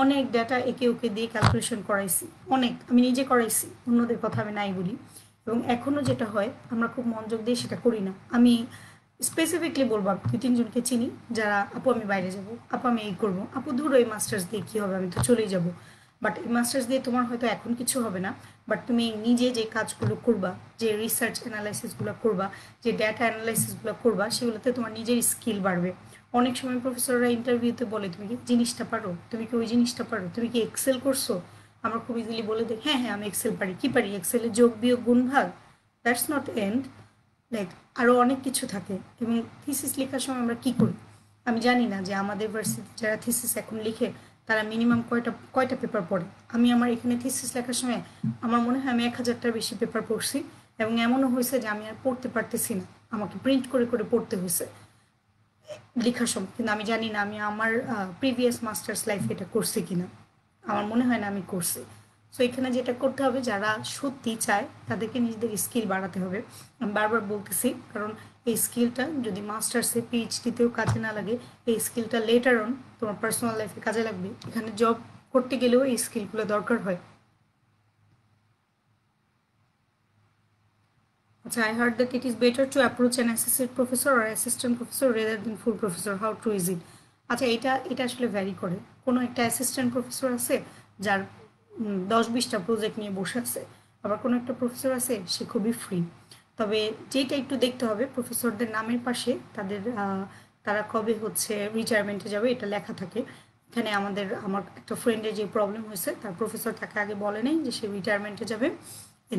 অনেক ডাটা একে ওকে দিয়ে ক্যালকুলেশন করাইছি, অনেক, আমি নিজে করাইছি, অন্যদের কথা আমি নাই বলি। এবং এখনও যেটা হয় আমরা খুব মনোযোগ দিয়ে সেটা করি না। আমি স্পেসিফিকলি বলবো, আমি 2-3 জনকে চিনি যারা, আপু আমি বাইরে যাব, আপু আমি এই করবো, আপু ধরো এই মাস্টার্স দিয়ে কী হবে, আমি তো চলেই যাব। বাট এই মাস্টার্স দিয়ে তোমার হয়তো এখন কিছু হবে না, বাট তুমি নিজে যে কাজগুলো করবা, যে রিসার্চ অ্যানালাইসিসগুলো করবা, যে ডেটা অ্যানালাইসিসগুলো করবা, সেগুলোতে তোমার নিজের স্কিল বাড়বে। অনেক সময় প্রফেসররা ইন্টারভিউতে বলে, তুমি কি জিনিসটা পারো, তুমি কি ওই জিনিসটা পারো, তুমি কি এক্সেল করছো। আমরা খুব ইজিলি বলে দিই, হ্যাঁ হ্যাঁ আমি এক্সেল পারি। কি পারি? এক্সেলে যোগ বিয়োগ গুণ ভাগ। দ্যাটস নট এন্ড, লাইক আরও অনেক কিছু থাকে। এবং থিসিস লেখার সময় আমরা কী করি, আমি জানি না যে আমাদের ভার্সিটি যারা থিসিস এখন লিখে তারা মিনিমাম কয়টা পেপার পড়ে। আমি আমার এখানে থিসিস লেখার সময় আমার মনে হয় আমি 1000টার বেশি পেপার পড়ছি। এবং এমনও হয়েছে যে আমি আর পড়তে পারতেছি না, আমাকে প্রিন্ট করে করে পড়তে হয়েছে লেখার সময়। কিন্তু আমি জানি না আমি আমার প্রিভিয়াস মাস্টার্স লাইফে এটা করছি কিনা, আমার মনে হয় না আমি করছি। সো এখানে যেটা করতে হবে, যারা সত্যি চায় তাদেরকে নিজেদের স্কিল বাড়াতে হবে। আমি বারবার বলতেছি, কারণ এই স্কিলটা যদি মাস্টার্সে পিএইচডিতেও কাজে না লাগে, এই স্কিলটা লেটার অন তোমার পার্সোনাল লাইফে কাজে লাগবে। এখানে জব করতে গেলেও এই স্কিলগুলো দরকার হয়। আচ্ছা, I heard that it is better to approach an associate professor or assistant professor rather than full professor. How true is it? আচ্ছা, এটা এটা আসলে ভ্যারি করে। কোনো একটা অ্যাসিস্ট্যান্ট প্রফেসর আছে যার 10-20টা প্রজেক্ট নিয়ে বসে আছে, আবার কোনো একটা প্রফেসর আছে সে খুবই ফ্রি। তবে যেটা একটু দেখতে হবে, প্রফেসরদের নামের পাশে তাদের তারা কবে হচ্ছে রিটায়ারমেন্টে যাবে এটা লেখা থাকে। এখানে আমার একটা ফ্রেন্ডের যে প্রবলেম হয়েছে, তার প্রফেসর তাকে আগে বলে নেই যে সে রিটায়ারমেন্টে যাবে।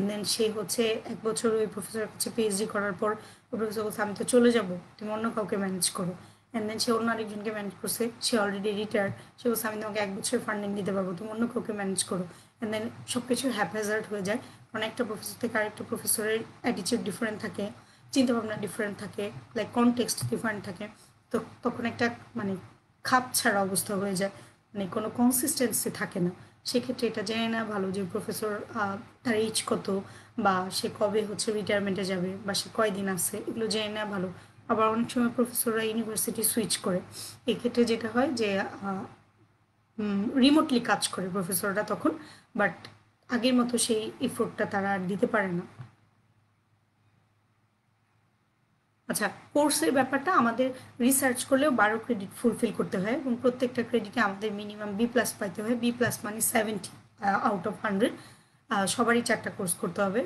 দেন সে হচ্ছে 1 বছর ওই প্রফেসরের কাছে পিএইচডি করার পর ওই প্রফেসর বলছে আমি তো চলে যাব, তুমি অন্য কাউকে ম্যানেজ করো। অ্যান্ড দেন সে অন্য আরেকজনকে ম্যানেজ করছে, সে অলরেডি রিটায়ার্ড, সে বলছে আমি তোমাকে 1 বছরের ফান্ডিং দিতে পারবো, তুমি অন্য কাউকে ম্যানেজ করো। অ্যান্ড দেন সব কিছু হ্যাপহ্যাজার্ড হয়ে যায়, কারণ একটা প্রফেসর থেকে আরেকটা প্রফেসরের অ্যাটিচিউড ডিফারেন্ট থাকে, চিন্তাভাবনা ডিফারেন্ট থাকে, লাইক কনটেক্সট ডিফারেন্ট থাকে। তো তখন একটা মানে খাপ ছাড়া অবস্থা হয়ে যায়, মানে কোনো কনসিস্টেন্সি থাকে না। সেক্ষেত্রে এটা জেনে নেওয়া ভালো যে প্রফেসর তার এইজ কত, বা সে কবে হচ্ছে রিটায়ারমেন্টে যাবে, বা সে কয়দিন আছে, এগুলো জেনে নেওয়া ভালো। আবার অনেক সময় প্রফেসররা ইউনিভার্সিটি সুইচ করে, এক্ষেত্রে যেটা হয় যে রিমোটলি কাজ করে প্রফেসররা তখন, বাট আগের মতো সেই এফোর্টটা তারা আর দিতে পারে না। আচ্ছা, কোর্সের ব্যাপারটা আমাদের রিসার্চ করলেও 12 ক্রেডিট ফুলফিল করতে হয়, এবং প্রত্যেকটা ক্রেডিটে আমাদের মিনিমাম B+ পাইতে হয়। B+ মানে 70 আউট অফ 100। সবারই 4টা কোর্স করতে হবে,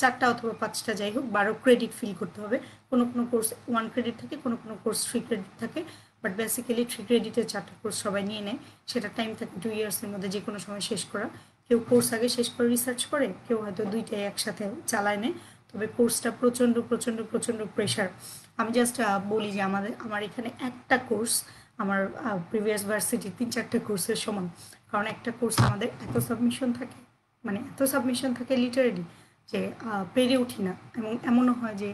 4টা অথবা 5টা, যাই হোক 12 ক্রেডিট ফিল করতে হবে। কোনো কোনো কোর্স 1 ক্রেডিট থাকে, কোনো কোনো কোর্স 3 ক্রেডিট থাকে, বাট বেসিক্যালি 3 ক্রেডিটের 4টা কোর্স সবাই নিয়ে নেয়। সেটা টাইম থাকে 2 ইয়ার্সের মধ্যে যে কোনো সময় শেষ করা। কেউ কোর্স আগে শেষ করে রিসার্চ করে, কেউ হয়তো দুইটাই একসাথে চালায় নেয়। তবে কোর্সটা প্রচণ্ড প্রচণ্ড প্রচণ্ড প্রেশার। আমি জাস্ট বলি যে আমার এখানে একটা কোর্স আমার প্রিভিয়াস ভার্সিটি 3-4টা কোর্সের সমান। কারণ একটা কোর্স আমাদের এত সাবমিশন থাকে, মানে এত সাবমিশন থাকে লিটারেলি, যে পেরে উঠি না। এবং এমনও হয় যে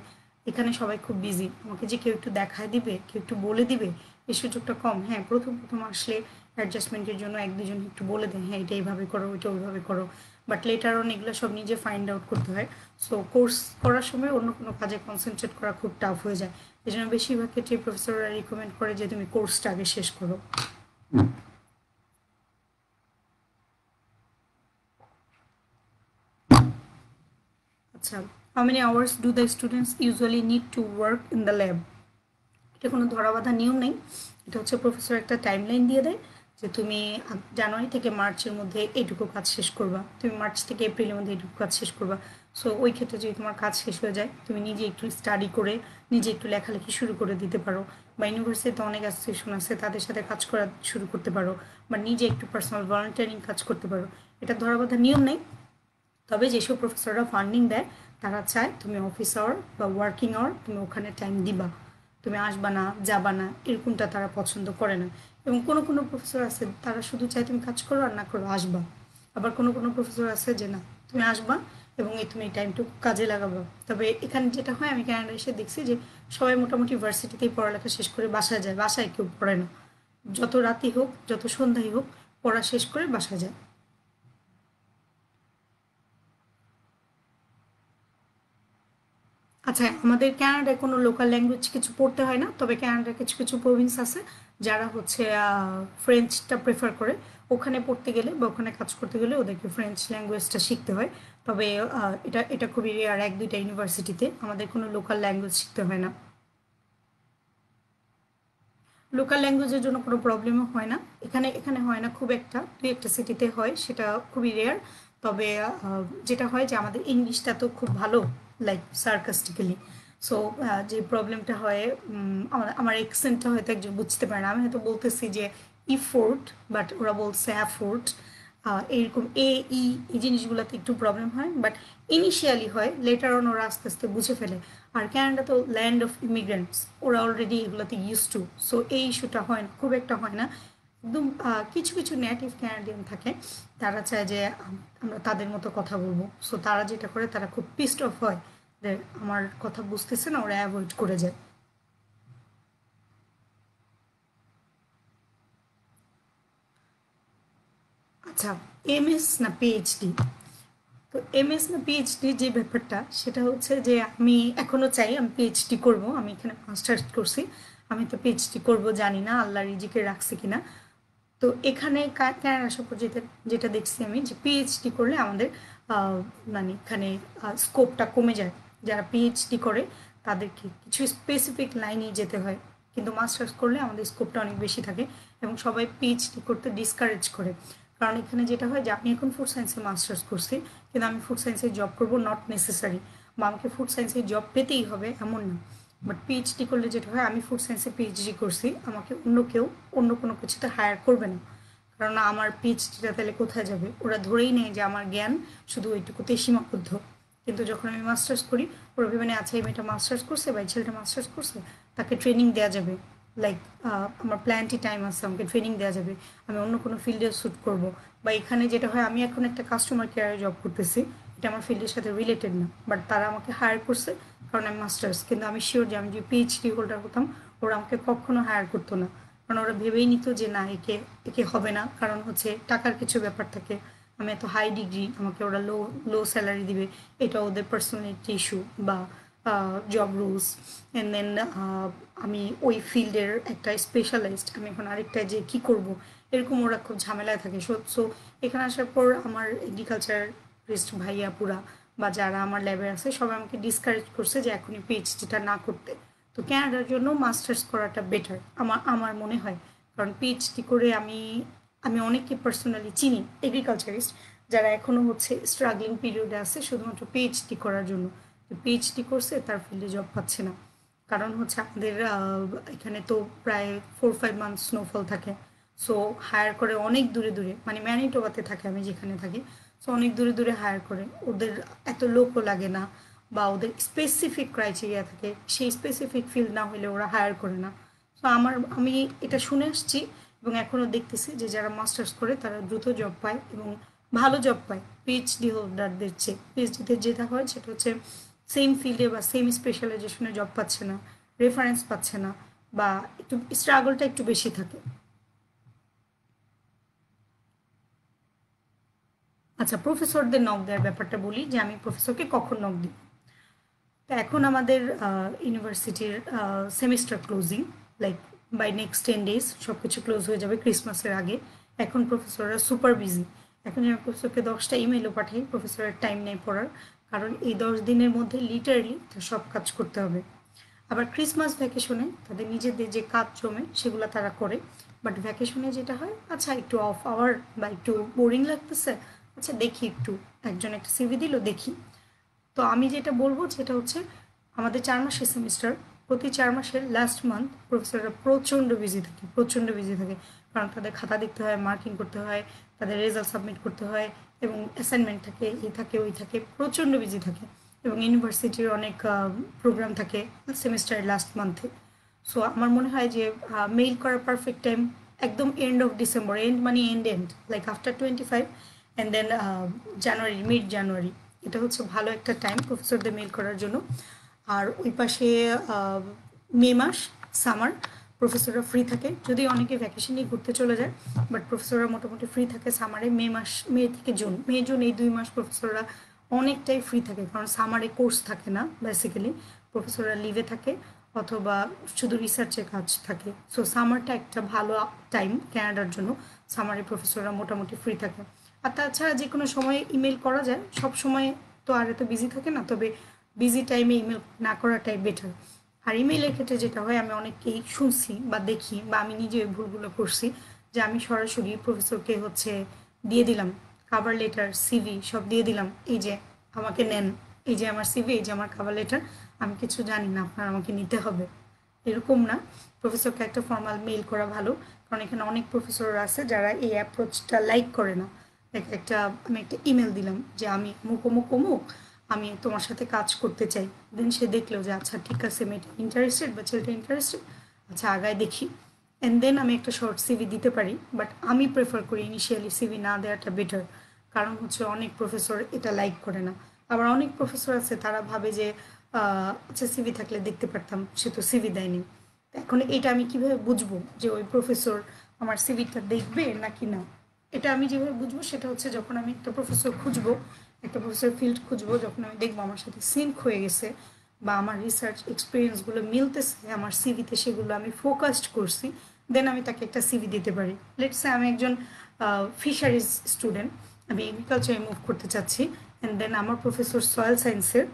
এখানে সবাই খুব বিজি, আমাকে যে কেউ একটু দেখায় দিবে, কেউ একটু বলে দিবে, এই সুযোগটা কম। হ্যাঁ, প্রথম প্রথম আসলে অ্যাডজাস্টমেন্টের জন্য 1-2জন একটু বলে দেয়, হ্যাঁ এটা এইভাবে করো, ওইটা ওইভাবে করো, বাট লেটার অন এগুলো সব নিজে ফাইন্ড আউট করতে হয়। সো কোর্স করার সময় অন্য কোনো কাজে কনসেন্ট্রেট করা খুব টাফ হয়ে যায়। এই জন্য বেশিরভাগ ক্ষেত্রে প্রফেসররা রিকমেন্ড করে যে তুমি কোর্সটা আগে শেষ করো। আচ্ছা, how many hours do the students usually need to work in the lab? এটা কোনো ধরাবাঁধা নিয়ম নেই, এটা হচ্ছে প্রফেসর একটা টাইমলাইন দিয়ে দেয় যে তুমি জানুয়ারি থেকে মার্চের মধ্যে এইটুকু কাজ শেষ করবা, তুমি মার্চ থেকে এপ্রিলের মধ্যে এইটুকু কাজ শেষ করবা। সো ওই ক্ষেত্রে যদি তোমার কাজ শেষ হয়ে যায়, তুমি নিজে একটু স্টাডি করে নিজে একটু লেখালেখি শুরু করে দিতে পারো, বা ইউনিভার্সিটিতে অনেক অ্যাসোসিয়েশন আছে তাদের সাথে কাজ করা শুরু করতে পারো, বা নিজে একটু পার্সোনাল ভলান্টিয়ারিং কাজ করতে পারো। এটা ধরাবাঁধা নিয়ম নেই, তবে যেসব প্রফেসররা ফান্ডিং দেয় তারা চায় তুমি অফিস আওয়ার বা ওয়ার্কিং আওয়ার তুমি ওখানে টাইম দিবা, তুমি আসবা না যাবা না এরকমটা তারা পছন্দ করে না। এবং কোনো কোনো প্রফেসর আছে তারা শুধু চায় তুমি কাজ করো আর না করো আসবা। আবার কোনো কোনো প্রফেসর আছে যে না তুমি আসবা এবং তুমি এই টাইমটুকু কাজে লাগাবো। তবে এখানে যেটা হয় আমি কানাডা এসে দেখছি যে সবাই মোটামুটি ভার্সিটিতেই পড়ালেখা শেষ করে বাসায় যায়, বাসায় কেউ পড়ে না। যত রাতই হোক যত সন্ধ্যায় হোক পড়া শেষ করে বাসায় যায়। আচ্ছা, আমাদের কানাডায় কোনো লোকাল ল্যাঙ্গুয়েজ কিছু পড়তে হয় না, তবে কানাডার কিছু কিছু প্রভিন্স আছে যারা হচ্ছে ফ্রেঞ্চটা প্রেফার করে। ওখানে পড়তে গেলে বা ওখানে কাজ করতে গেলে ওদেরকে ফ্রেঞ্চ ল্যাঙ্গুয়েজটা শিখতে হয়। তবে এটা এটা খুবই রেয়ার, এক দুইটা ইউনিভার্সিটিতে আমাদের কোনো লোকাল ল্যাঙ্গুয়েজ শিখতে হয় না। লোকাল ল্যাঙ্গুয়েজের জন্য কোনো প্রবলেমও হয় না, এখানে এখানে হয় না খুব একটা, দুই একটা সিটিতে হয়, সেটা খুবই রেয়ার। তবে যেটা হয় যে আমাদের ইংলিশটা তো খুব ভালো, লাইক সার্কাস্টিক্যালি। সো যে প্রবলেমটা হয় আমার আমার এক্সেন্টটা হয়তো একজন বুঝতে পারে না, আমি হয়তো বলতেছি যে ইফোর্ট বাট ওরা বলছে অ্যাফোর্ট, এরকম এ ই এই জিনিসগুলোতে একটু প্রবলেম হয়, বাট ইনিশিয়ালি হয়, লেটার অন ওরা আস্তে আস্তে বুঝে ফেলে। আর ক্যানাডা তো ল্যান্ড অফ ইমিগ্রেন্টস, ওরা অলরেডি এগুলোতে ইউজ টু, সো এই ইস্যুটা হয় না, খুব একটা হয় না। একদম কিছু কিছু নেটিভ ক্যানাডিয়ান থাকে, তারা চায় যে আমরা তাদের মতো কথা বলবো, সো তারা যেটা করে তারা খুব পিস্ট অফ হয় যে আমার কথা বুঝতেছে না, ওরা অ্যাভয়েড করে যায়। আচ্ছা, এমএস না পিএইচডি? তো এমএস না পিএইচডি যে ব্যাপারটা সেটা হচ্ছে যে আমি এখনও চাই আমি পিএইচডি করব, আমি এখানে মাস্টার্স করছি, আমি তো পিএইচডি করব জানি না আল্লাহ রিজিকে রাখছে কিনা। তো এখানে কানাডা আসার পর যেটা যেটা দেখছি আমি যে পিএইচডি করলে আমাদের মানে এখানে স্কোপটা কমে যায়। যারা পিএইচডি করে তাদেরকে কিছু স্পেসিফিক লাইনে যেতে হয়, কিন্তু মাস্টার্স করলে আমাদের স্কোপটা অনেক বেশি থাকে এবং সবাই পিএইচডি করতে ডিসকারেজ করে। কারণ এখানে যেটা হয় যে আমি এখন ফুড সায়েন্সে মাস্টার্স করছি, কিন্তু আমি ফুড সায়েন্সে জব করবো নট নেসেসারি, বা আমাকে ফুড সায়েন্সে জব পেতেই হবে এমন না। বাট পিএইচডি করলে যেটা হয়, আমি ফুড সায়েন্সে পিএইচডি করছি, আমাকে অন্য কেউ অন্য কোনো কিছুতে হায়ার করবে না, কারণ আমার পিএইচডিটা তাহলে কোথায় যাবে, ওরা ধরেই নেয় যে আমার জ্ঞান শুধু ওইটুকুতেই সীমাবদ্ধ। কিন্তু যখন আমি মাস্টার্স করি ওরা ভেবে নেয় আচ্ছা এই মেয়েটা মাস্টার্স করছে বা এই ছেলেটা মাস্টার্স করছে, তাকে ট্রেনিং দেওয়া যাবে, লাইক আমার প্ল্যান্টি টাইম আছে, আমাকে ট্রেনিং দেওয়া যাবে, আমি অন্য কোনো ফিল্ডে শ্যুট করব। বা এখানে যেটা হয়, আমি এখন একটা কাস্টমার কেয়ারে জব করতেছি, এটা আমার ফিল্ডের সাথে রিলেটেড না, বাট তারা আমাকে হায়ার করছে কারণ আমি মাস্টার্স, কিন্তু আমি শিওর যে আমি যে পিএইচডি হোল্ডার হতাম ওরা আমাকে কখনো হায়ার করতো না, কারণ ওরা ভেবেই নিত যে না একে একে হবে না, কারণ হচ্ছে টাকার কিছু ব্যাপার থাকে, আমি এত হাই ডিগ্রি, আমাকে ওরা লো লো স্যালারি দিবে, এটা ওদের পার্সোনালিটি ইস্যু বা জব রুলস। অ্যান্ড দেন আমি ওই ফিল্ডের একটা স্পেশালিস্ট, আমি এখন আরেকটা যে কী করব, এরকম ওরা খুব ঝামেলায় থাকে। সো এখানে আসার পর আমার এগ্রিকালচার ভাইয়া পুরা বা যারা আমার ল্যাবে আছে সবাই আমাকে ডিসকারেজ করছে যে এখনই পিএইচডিটা না করতে। তো ক্যানাডার জন্য মাস্টার্স করাটা বেটার আমার আমার মনে হয়, কারণ পিএইচডি করে আমি আমি অনেককে পার্সোনালি চিনি এগ্রিকালচারিস্ট যারা এখনও হচ্ছে স্ট্রাগলিং পিরিয়ডে আছে শুধুমাত্র পিএইচডি করার জন্য। পিএইচডি করছে তার ফিল্ডে জব পাচ্ছে না, কারণ হচ্ছে আমাদের এখানে তো প্রায় 4-5 মান্থ স্নোফল থাকে। সো হায়ার করে অনেক দূরে দূরে, মানে ম্যানিটোবাতে থাকে আমি যেখানে থাকি, সো অনেক দূরে দূরে হায়ার করে, ওদের এত লোকও লাগে না বা ওদের স্পেসিফিক ক্রাইটেরিয়া থাকে, সেই স্পেসিফিক ফিল্ড না হলে ওরা হায়ার করে না। তো আমি এটা শুনে আসছি এবং এখনও দেখতেছি যে যারা মাস্টার্স করে তারা দ্রুত জব পায় এবং ভালো জব পায় পিএইচডি হোল্ডারদের চেয়ে। পিএইচডিতে যেটা হয় সেটা হচ্ছে সেম ফিল্ডে বা সেম স্পেশালাইজেশনে জব পাচ্ছে না, রেফারেন্স পাচ্ছে না, বা একটু স্ট্রাগলটা একটু বেশি থাকে। আচ্ছা, প্রফেসরদের নক দেওয়ার ব্যাপারটা বলি যে আমি প্রফেসরকে কখন নক দিই। তো এখন আমাদের ইউনিভার্সিটির semester closing, like by next 10 days সব কিছু ক্লোজ হয়ে যাবে ক্রিসমাসের আগে। এখন প্রফেসররা সুপার বিজি, এখন আমি প্রফেসরকে 10টা ইমেলও পাঠাই, প্রফেসরের টাইম নেই পড়ার, কারণ এই 10 দিনের মধ্যে লিটারালি তার সব কাজ করতে হবে। আবার ক্রিসমাস ভ্যাকেশনে তাদের নিজেদের যে কাজ জমে সেগুলো তারা করে, বাট ভ্যাকেশনে যেটা হয় আচ্ছা একটু অফ আওয়ার বা একটু বোরিং লাগতেছে, আচ্ছা দেখি একটু, একজন একটা সিভি দিল দেখি। তো আমি যেটা বলবো সেটা হচ্ছে আমাদের 4 মাসের সেমিস্টার, প্রতি 4 মাসের লাস্ট মান্থ প্রফেসররা প্রচণ্ড বিজি থাকে, প্রচণ্ড বিজি থাকে, কারণ তাদের খাতা দেখতে হয়, মার্কিং করতে হয়, তাদের রেজাল্ট সাবমিট করতে হয়, এবং অ্যাসাইনমেন্ট থাকে, এই থাকে ওই থাকে, প্রচণ্ড বিজি থাকে, এবং ইউনিভার্সিটির অনেক প্রোগ্রাম থাকে সেমিস্টারের লাস্ট মান্থে। সো আমার মনে হয় যে মেইল করার পারফেক্ট টাইম একদম এন্ড অফ ডিসেম্বর, এন্ড মানে end like after 25 and then January, mid January, এটা হচ্ছে ভালো একটা টাইম প্রফেসরদের মেইল করার জন্য। আর ওই পাশে মে মাস সামার, প্রফেসররা ফ্রি থাকে, যদি অনেকে ভ্যাকেশন নিয়ে ঘুরতে চলে যায়, বাট প্রফেসররা মোটামুটি ফ্রি থাকে সামারে। মে থেকে জুন, মে জুন এই 2 মাস প্রফেসররা অনেকটাই ফ্রি থাকে, কারণ সামারে কোর্স থাকে না, বেসিক্যালি প্রফেসররা লিভে থাকে অথবা শুধু রিসার্চের কাজ থাকে। সো সামারটা একটা ভালো টাইম ক্যানাডার জন্য, সামারে প্রফেসররা মোটামুটি ফ্রি থাকে। আর তাছাড়া যে কোনো সময় ইমেল করা যায়, সব সময় তো আর এত বিজি থাকে না, তবে বিজি টাইমে ইমেল না করাটাই বেটার। আর ইমেইলের ক্ষেত্রে যেটা হয়, আমি অনেককেই শুনছি বা দেখি, বা আমি নিজে ভুলগুলো করছি, যে আমি সরাসরি প্রফেসরকে হচ্ছে দিয়ে দিলাম কাভার লেটার, সিভি সব দিয়ে দিলাম, এই যে আমাকে নেন, এই যে আমার সিভি, এই যে আমার কাভার লেটার, আমি কিছু জানি না, আপনার আমাকে নিতে হবে, এরকম না। প্রফেসরকে একটা ফর্মাল মেইল করা ভালো, কারণ এখানে অনেক প্রফেসররা আছে যারা এই অ্যাপ্রোচটা লাইক করে না। আমি একটা ইমেল দিলাম যে আমি অমুক অমুক অমুক, আমি তোমার সাথে কাজ করতে চাই, দেন সে দেখলো যে আচ্ছা ঠিক আছে, মেয়েটা ইন্টারেস্টেড বা ছেলেটা ইন্টারেস্টেড, আচ্ছা আগায় দেখি, অ্যান্ড দেন আমি একটা শর্ট সিভি দিতে পারি। বাট আমি প্রেফার করি ইনিশিয়ালি সিভি না দেওয়াটা বেটার, কারণ হচ্ছে অনেক প্রফেসর এটা লাইক করে না। আবার অনেক প্রফেসর আছে তারা ভাবে যে আচ্ছা সিভি থাকলে দেখতে পারতাম, সে তো সিভি দেয়নি। এখন এটা আমি কিভাবে বুঝবো যে ওই প্রফেসর আমার সিভিটা দেখবে নাকি না? এটা আমি যেভাবে বুঝবো সেটা হচ্ছে, যখন আমি একটা প্রফেসর খুঁজবো, একটা প্রফেসর ফিল্ড খুঁজবো, যখন আমি দেখবো আমার সাথে সিঙ্ক হয়ে গেছে বা আমার রিসার্চ এক্সপিরিয়েন্সগুলো মিলতেছে আমার সিভিতে, সেগুলো আমি ফোকাসড করছি, দেন আমি তাকে একটা সিভি দিতে পারি। লেটসে আমি একজন ফিশারিজ স্টুডেন্ট, আমি এগ্রিকালচারে মুভ করতে চাচ্ছি, অ্যান্ড দেন আমার প্রফেসর সয়েল সায়েন্সের,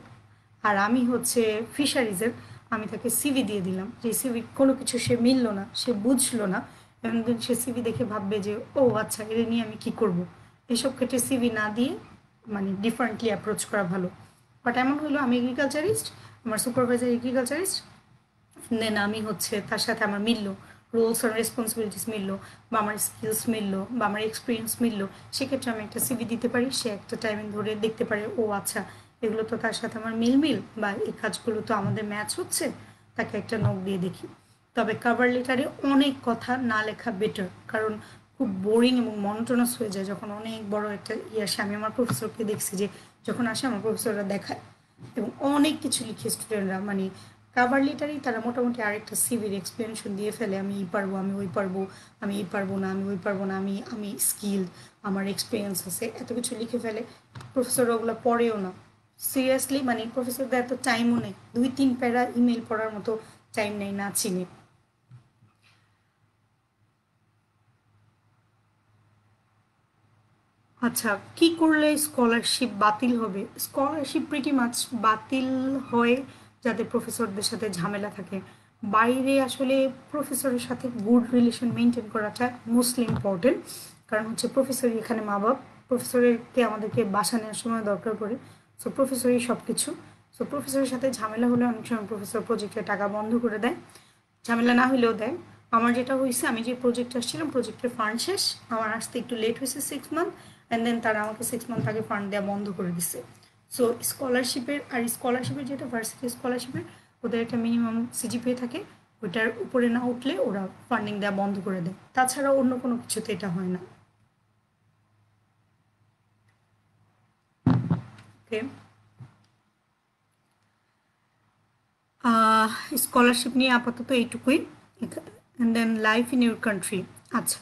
আর আমি হচ্ছে ফিশারিজের, আমি তাকে সিভি দিয়ে দিলাম, যে সিভি কোনো কিছু সে মিললো না, সে বুঝলো না, এবং দেন সে সিভি দেখে ভাববে যে ও আচ্ছা, এটা নিয়ে আমি কি করব। এসব ক্ষেত্রে সিভি না দিয়ে মানে ডিফারেন্টলি অ্যাপ্রোচ করা ভালো। বাট এমন হলো আমি এগ্রিকালচারিস্ট, আমার সুপারভাইজার এগ্রিকালচারিস্ট, দেন আমি হচ্ছে তার সাথে আমার মিললো, রোলস আর রেসপন্সিবিলিটিস মিললো, বা আমার স্কিলস মিললো, বা আমার এক্সপিরিয়েন্স মিললো, সেক্ষেত্রে আমি একটা সিভি দিতে পারি, সে একটা টাইমিং ধরে দেখতে পারে ও আচ্ছা, এগুলো তো তার সাথে আমার মিল, বা এই কাজগুলো তো আমাদের ম্যাচ হচ্ছে, তাকে একটা নক দিয়ে দেখি। তবে কাভার লেটারে অনেক কথা না লেখা বেটার, কারণ খুব বোরিং এবং মনোটোনাস হয়ে যায় যখন অনেক বড় একটা আসে। আমি আমার প্রফেসরকে দেখছি যে যখন আসে আমার প্রফেসররা দেখায় এবং অনেক কিছু লিখে স্টুডেন্টরা, মানে কাভার লেটারেই তারা মোটামুটি আরেকটা সিভির এক্সপ্লেনেশন দিয়ে ফেলে, আমি এই পারবো, আমি ওই পারবো, আমি এই পারবো না, আমি ওই পারবো না, আমি আমি স্কিল, আমার এক্সপিরিয়েন্স আছে, এত কিছু লিখে ফেলে। প্রফেসররা ওগুলো পড়েও না সিরিয়াসলি, মানে প্রফেসরদের এত টাইমও নেই, 2-3 প্যারা ইমেল পড়ার মতো টাইম নেই না চিনি। আচ্ছা, কি করলে স্কলারশিপ বাতিল হবে? স্কলারশিপ প্রিটি মাচ বাতিল হয় যাদের প্রফেসরদের সাথে ঝামেলা থাকে। বাইরে আসলে প্রফেসরের সাথে গুড রিলেশন মেনটেন করাটা মোস্টলি ইম্পর্টেন্ট, কারণ হচ্ছে প্রফেসরই এখানে মা বাপ, প্রফেসরকে আমাদেরকে বাসা নেওয়ার সময় দরকার পড়ে। সো প্রফেসরই সব কিছু। সো প্রফেসরের সাথে ঝামেলা হলে অনেক সময় প্রফেসর প্রজেক্টের টাকা বন্ধ করে দেয়, ঝামেলা না হলেও দেয়। আমার যেটা হয়েছে, আমি যে প্রজেক্ট আসছিলাম, প্রজেক্টের ফান্ড শেষ, আমার আসতে একটু লেট হয়েছে 6 মান্থ, অ্যান্ড দেন তারা আমাকে 6 মান্থ আগে ফান্ড দেওয়া বন্ধ করে দিচ্ছে। সো স্কলারশিপের যেটা ভার্সিটি স্কলারশিপের, ওদের একটা মিনিমাম সিজিপিএ থাকে, ওইটার উপরে না উঠলে ওরা ফান্ডিং দেওয়া বন্ধ করে দেয়, তাছাড়া অন্য কোনো কিছুতে এটা হয় না। ওকে, স্কলারশিপ নিয়ে আপাতত এইটুকুই। And then life in your country. আচ্ছা,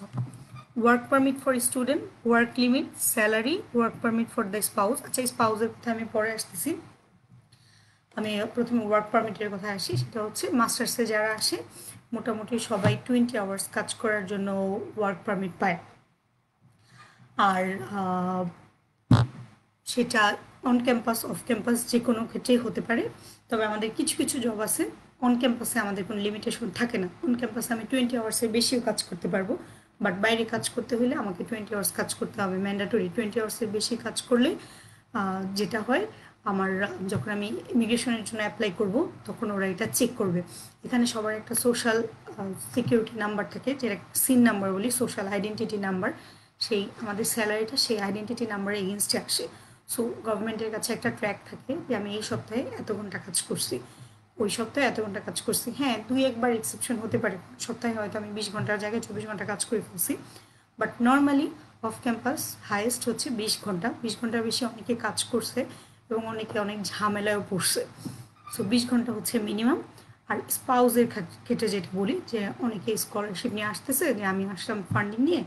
work permit for student, work limit, salary, work permit for the spouse. আচ্ছা, স্পাউসের কথা আমি পরে আসতেছি, আমি প্রথমে ওয়ার্ক পারমিটের কথা আসি। সেটা হচ্ছে মাস্টার্সে যারা আসে মোটামুটি সবাই 20 আওয়ার্স কাজ করার জন্য ওয়ার্ক পারমিট পায়। আর সেটা অন ক্যাম্পাস অফ ক্যাম্পাস যে কোনো ক্ষেত্রেই হতে পারে, তবে আমাদের কিছু কিছু জব আছে অন ক্যাম্পাসে আমাদের কোনো লিমিটেশন থাকে না। অন ক্যাম্পাসে আমি 20 আওয়ার্সের বেশিও কাজ করতে পারবো, বাট বাইরে কাজ করতে হলে আমাকে 20 আওয়ার্স কাজ করতে হবে, ম্যান্ডেটরি। 20 আওয়ার্সের বেশি কাজ করলে যেটা হয়, আমার যখন আমি ইমিগ্রেশনের জন্য অ্যাপ্লাই করব তখন ওরা এটা চেক করবে। এখানে সবার একটা সোশ্যাল সিকিউরিটি নাম্বার থাকে, যেটা সিন নাম্বার বলি, সোশ্যাল আইডেন্টিটি নাম্বার। সেই আমাদের স্যালারিটা সেই আইডেন্টিটি নাম্বারের এগেনস্টে আসে। সো গভর্নমেন্টের কাছে একটা ট্র্যাক থাকে যে আমি এই সপ্তাহে এত ঘন্টা কাজ করছি, ওই সপ্তাহে এত ঘন্টা কাজ করছি। হ্যাঁ, দুই একবার এক্সেপশন হতে পারে, সপ্তাহে হয়তো আমি 20 ঘন্টার জায়গায় 24 ঘন্টা কাজ করে ফেলছি, but normally of campus highest হচ্ছে 20 ঘন্টা। 20 ঘন্টার বেশি অনেকে কাজ করছে এবং অনেকে অনেক ঝামেলায়ও পড়ছে। সো 20 ঘন্টা হচ্ছে মিনিমাম। আর স্পাউজের ক্ষেত্রে যেটা বলি, যে অনেকে স্কলারশিপ নিয়ে আসতেছে, যে আমি আসলাম ফান্ডিং নিয়ে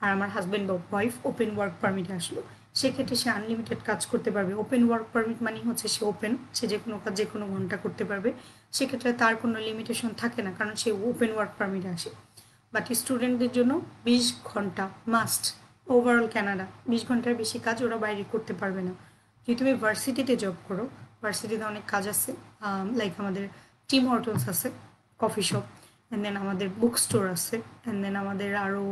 আর আমার হাজব্যান্ড বা ওয়াইফ ওপেন ওয়ার্ক পারমিটে আসলো, সেক্ষেত্রে সে আনলিমিটেড কাজ করতে পারবে। ওপেন ওয়ার্ক পারমিট মানে হচ্ছে সে ওপেন, সে যে কোনো কাজ যে কোনো ঘন্টা করতে পারবে, সেক্ষেত্রে তার কোনো লিমিটেশন থাকে না, কারণ সে ওপেন ওয়ার্ক পারমিটে আসে। বাট স্টুডেন্টদের জন্য 20 ঘন্টা মাস্ট। ওভারঅল কানাডা 20 ঘন্টার বেশি কাজ ওরা বাইরে করতে পারবে না। যদি তুমি ভার্সিটিতে জব করো, ভার্সিটিতে অনেক কাজ আছে, লাইক আমাদের টিম হর্টনস আছে, কফি শপ, অ্যান্ড দেন আমাদের বুক স্টোর আছে, অ্যান্ড দেন আমাদের আরও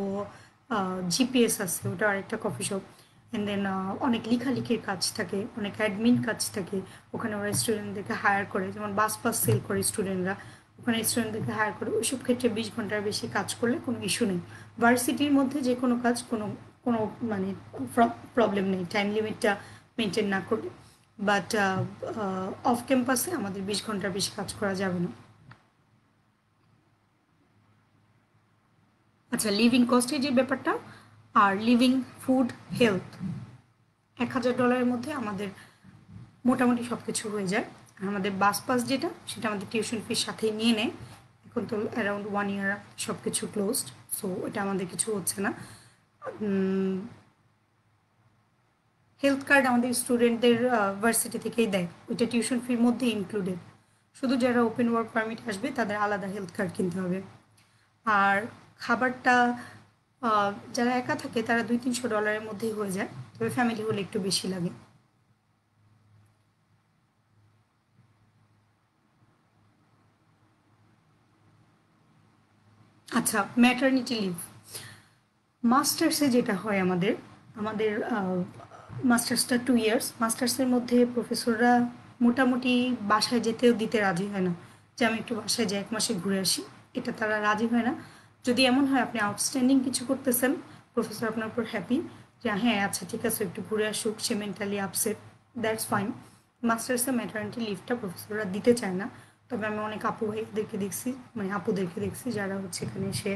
জিপিএস আছে, ওটা আরেকটা কফি শপ, অ্যান্ড দেন অনেক লেখালেখির কাজ থাকে, অনেক অ্যাডমিন কাজ থাকে। ওখানে ওরা স্টুডেন্টদেরকে হায়ার করে, যেমন বাস পাস সেল করে স্টুডেন্টরা, ওখানে স্টুডেন্টদেরকে হায়ার করে। ওইসব ক্ষেত্রে 20 ঘন্টার বেশি কাজ করলে কোনো ইস্যু নেই। ভার্সিটির মধ্যে যে কোনো কাজ কোনো কোনো মানে প্রবলেম নেই টাইম লিমিটটা মেনটেন না করলে। বাট অফ ক্যাম্পাসে আমাদের 20 ঘন্টার বেশি কাজ করা যাবে না। আচ্ছা, লিভিং কস্টের যে ব্যাপারটা, আর লিভিং, ফুড, হেলথ, $1000 মধ্যে আমাদের মোটামুটি সব কিছু হয়ে যায়। আর আমাদের বাস পাস যেটা, সেটা আমাদের টিউশন ফির সাথেই নিয়ে নেয়। এখন তো অ্যারাউন্ড 1 ইয়ার সব কিছু ক্লোজড, সো এটা আমাদের কিছু হচ্ছে না। হেলথ কার্ড আমাদের স্টুডেন্টদের ভার্সিটি থেকেই দেয়, ওইটা টিউশন ফির মধ্যে ইনক্লুডেড। শুধু যারা ওপেন ওয়ার্ক পারমিট আসবে তাদের আলাদা হেলথ কার্ড কিনতে হবে। আর খাবারটা যারা একা থাকে তারা $200-300 মধ্যেই হয়ে যায়, তবে ফ্যামিলি হলে একটু বেশি লাগে। আচ্ছা, ম্যাটারনিটি লিভ, মাস্টার্সে যেটা হয় আমাদের আমাদের মাস্টার্সটা 2 ইয়ার্স। মাস্টার্সের মধ্যে প্রফেসররা মোটামুটি বাসায় যেতেও দিতে রাজি হয় না, যে আমি একটু বাসায় যাই 1 মাসে ঘুরে আসি, এটা তারা রাজি হয় না। যদি এমন হয় আপনি আউটস্ট্যান্ডিং কিছু করতেছেন, প্রফেসর আপনার উপর হ্যাপি, যে হ্যাঁ আচ্ছা ঠিক আছে একটু ঘুরে আসুক, সে মেন্টালি আপসেট, দ্যাটস ফাইন। মাস্টার্সে ম্যাটারনিটি লিভটা প্রফেসররা দিতে চায় না। তবে আমি অনেক আপু ভাইদেরকে দেখছি, মানে আপুদেরকে দেখছি যারা হচ্ছে এখানে এসে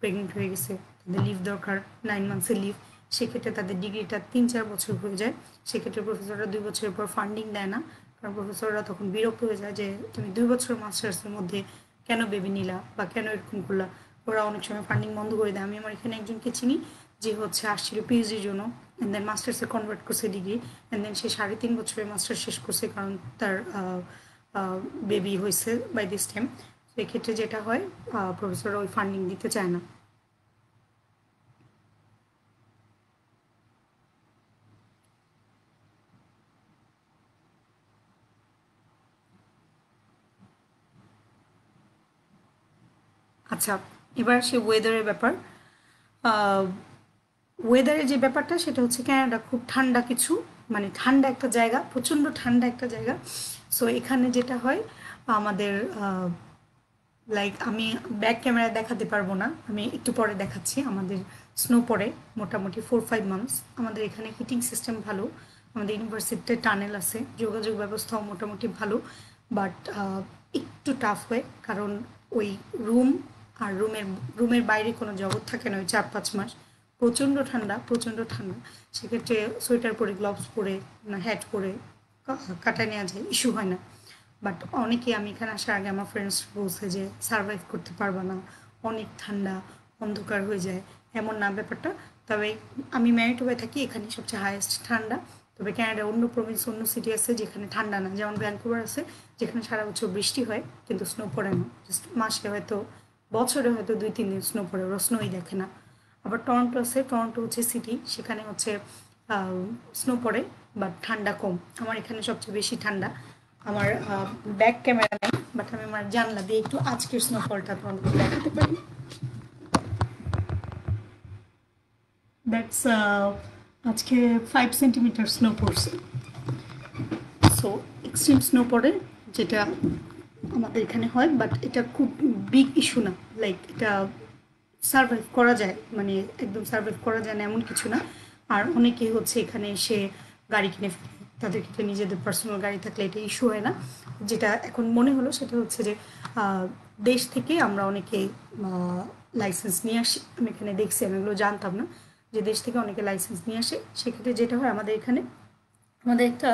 প্রেগনেন্ট হয়ে গেছে, তাদের লিভ দরকার, 9 মান্থসের লিভ। সেক্ষেত্রে তাদের ডিগ্রিটা 3-4 বছর হয়ে যায়। সেক্ষেত্রে প্রফেসররা 2 বছরের পর ফান্ডিং দেয় না, কারণ প্রফেসররা তখন বিরক্ত হয়ে যায় যে তুমি 2 বছর মাস্টার্সের মধ্যে কেন বেবি নিলা বা কেন এরকম করলা। ওরা অনেক সময় ফান্ডিং বন্ধ করে দেয়। আমি আমার এখানে একজনকে চিনি যে হচ্ছে আসছিল পিএইচডির জন্য, অ্যান্ড দেন মাস্টার্সে কনভার্ট করছে ডিগ্রি, অ্যান্ড দেন সে 3.5 বছরের মাস্টার্স শেষ করছে, কারণ তার বেবি হয়েছে বাই দিস টাইম। সেক্ষেত্রে যেটা হয়, প্রফেসররা ওই ফান্ডিং দিতে চায় না। আচ্ছা, এবার সে ওয়েদারের ব্যাপার। ওয়েদারের যে ব্যাপারটা সেটা হচ্ছে ক্যানাডা খুব ঠান্ডা কিছু, মানে ঠান্ডা একটা জায়গা, প্রচণ্ড ঠান্ডা একটা জায়গা। সো এখানে যেটা হয় আমাদের, লাইক আমি ব্যাক ক্যামেরায় দেখাতে পারবো না, আমি একটু পরে দেখাচ্ছি। আমাদের স্নো পড়ে মোটামুটি 4-5 মান্থস। আমাদের এখানে হিটিং সিস্টেম ভালো, আমাদের ইউনিভার্সিটিতে টানেল আছে, যোগাযোগ ব্যবস্থাও মোটামুটি ভালো। বাট একটু টাফ হয়, কারণ ওই রুম আর রুমের বাইরে কোনো জগৎ থাকে না ওই 4-5 মাস। প্রচণ্ড ঠান্ডা, প্রচণ্ড ঠান্ডা। সেক্ষেত্রে সোয়েটার পরে, গ্লাভস পরে, না হ্যাট পরে কাটায় নেওয়া যায়, ইস্যু হয় না। বাট অনেকে, আমি এখানে আসার আগে আমার ফ্রেন্ডস বলছে যে সারভাইভ করতে পারবে না, অনেক ঠান্ডা, অন্ধকার হয়ে যায়, এমন না ব্যাপারটা। তবে আমি ম্যানিটোবায় থাকি, এখানে সবচেয়ে হাইয়েস্ট ঠান্ডা। তবে ক্যানাডার অন্য প্রভিন্স, অন্য সিটি আছে যেখানে ঠান্ডা না, যেমন ভ্যানকুভার আছে যেখানে সারা বছর বৃষ্টি হয় কিন্তু স্নো পড়ে না, জাস্ট মাসে হয়তো, বছরে হয়তো 2-3 দিন স্নো পড়ে, ওরা স্নোই দেখে না। আবার টরন্টো আছে, টরন্টো হচ্ছে সিটি, সেখানে হচ্ছে স্নো পড়ে বাট ঠান্ডা কম। আমার এখানে সবচেয়ে বেশি ঠান্ডা। আমার ব্যাক ক্যামেরা নেই, বাট আমি আমার জানলা দিয়ে একটু আজকের স্নোফলটা তোমাদের দেখাতে পারি। দ্যাটস আজকে 5 সেন্টিমিটার স্নো পড়ছে। সো সো এক্সট্রিম স্নো পড়ে, যেটা আমাদের এখানে হয়, বাট এটা খুব বিগ ইস্যু না। লাইক এটা সার্ভাইভ করা যায়, মানে একদম সার্ভাইভ করা যায় না এমন কিছু না। আর অনেকেই হচ্ছে এখানে এসে গাড়ি কিনে ফেলে, তাদের ক্ষেত্রে নিজেদের পার্সোনাল গাড়ি থাকলে এটা ইস্যু হয় না। যেটা এখন মনে হলো সেটা হচ্ছে যে দেশ থেকে আমরা অনেকে লাইসেন্স নিয়ে আসি। আমি এখানে দেখছি, আমি এগুলো জানতাম না যে দেশ থেকে অনেকে লাইসেন্স নিয়ে আসে। সেক্ষেত্রে যেটা হয়, আমাদের এখানে আমাদের একটা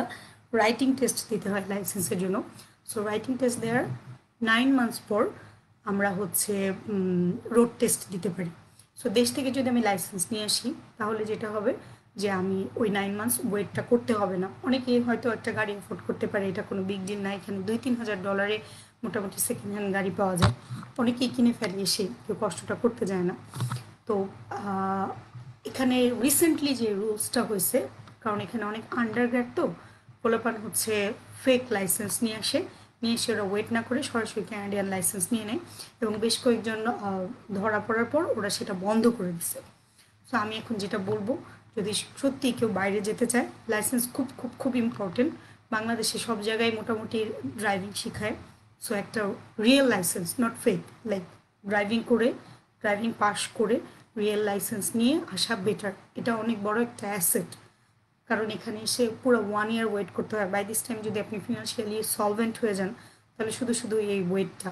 রাইটিং টেস্ট দিতে হয় লাইসেন্সের জন্য। সো রাইটিং টেস্ট দেওয়ার 9 মান্থস পর আমরা হচ্ছে রোড টেস্ট দিতে পারি। সো দেশ থেকে যদি আমি লাইসেন্স নিয়ে আসি, তাহলে যেটা হবে যে আমি ওই 9 মান্থস ওয়েটটা করতে হবে না। অনেকেই হয়তো একটা গাড়ি অ্যাফোর্ড করতে পারে, এটা কোনো বিগ ডিল না। এখানে 2-3 হাজার ডলারে মোটামুটি সেকেন্ড হ্যান্ড গাড়ি পাওয়া যায়, অনেকেই কিনে ফেলে এসে, কেউ কষ্টটা করতে যায় না। তো এখানে রিসেন্টলি যে রুলসটা হয়েছে, কারণ এখানে অনেক আন্ডারগ্রেড, তো পোলাপান হচ্ছে ফেক লাইসেন্স নিয়ে এসে ওরা ওয়েট না করে সরাসরি ক্যানাডিয়ান লাইসেন্স নিয়ে নেয়, এবং বেশ কয়েকজন ধরা পড়ার পর ওরা সেটা বন্ধ করে দিচ্ছে। সো আমি এখন যেটা বলবো, যদি সত্যি কেউ বাইরে যেতে চায়, লাইসেন্স খুব খুব খুব ইম্পর্টেন্ট। বাংলাদেশে সব জায়গায় মোটামুটি ড্রাইভিং শেখায়। সো একটা real licence, not fake, like driving pass করে রিয়েল লাইসেন্স নিয়ে আসা বেটার। এটা অনেক বড় একটা অ্যাসেট, কারণ এখানে এসে পুরো 1 ইয়ার ওয়েট করতে হয়। বাই দিস টাইম যদি আপনি ফিনান্সিয়ালি সলভেন্ট হয়ে যান, তাহলে শুধু শুধু এই ওয়েটটা।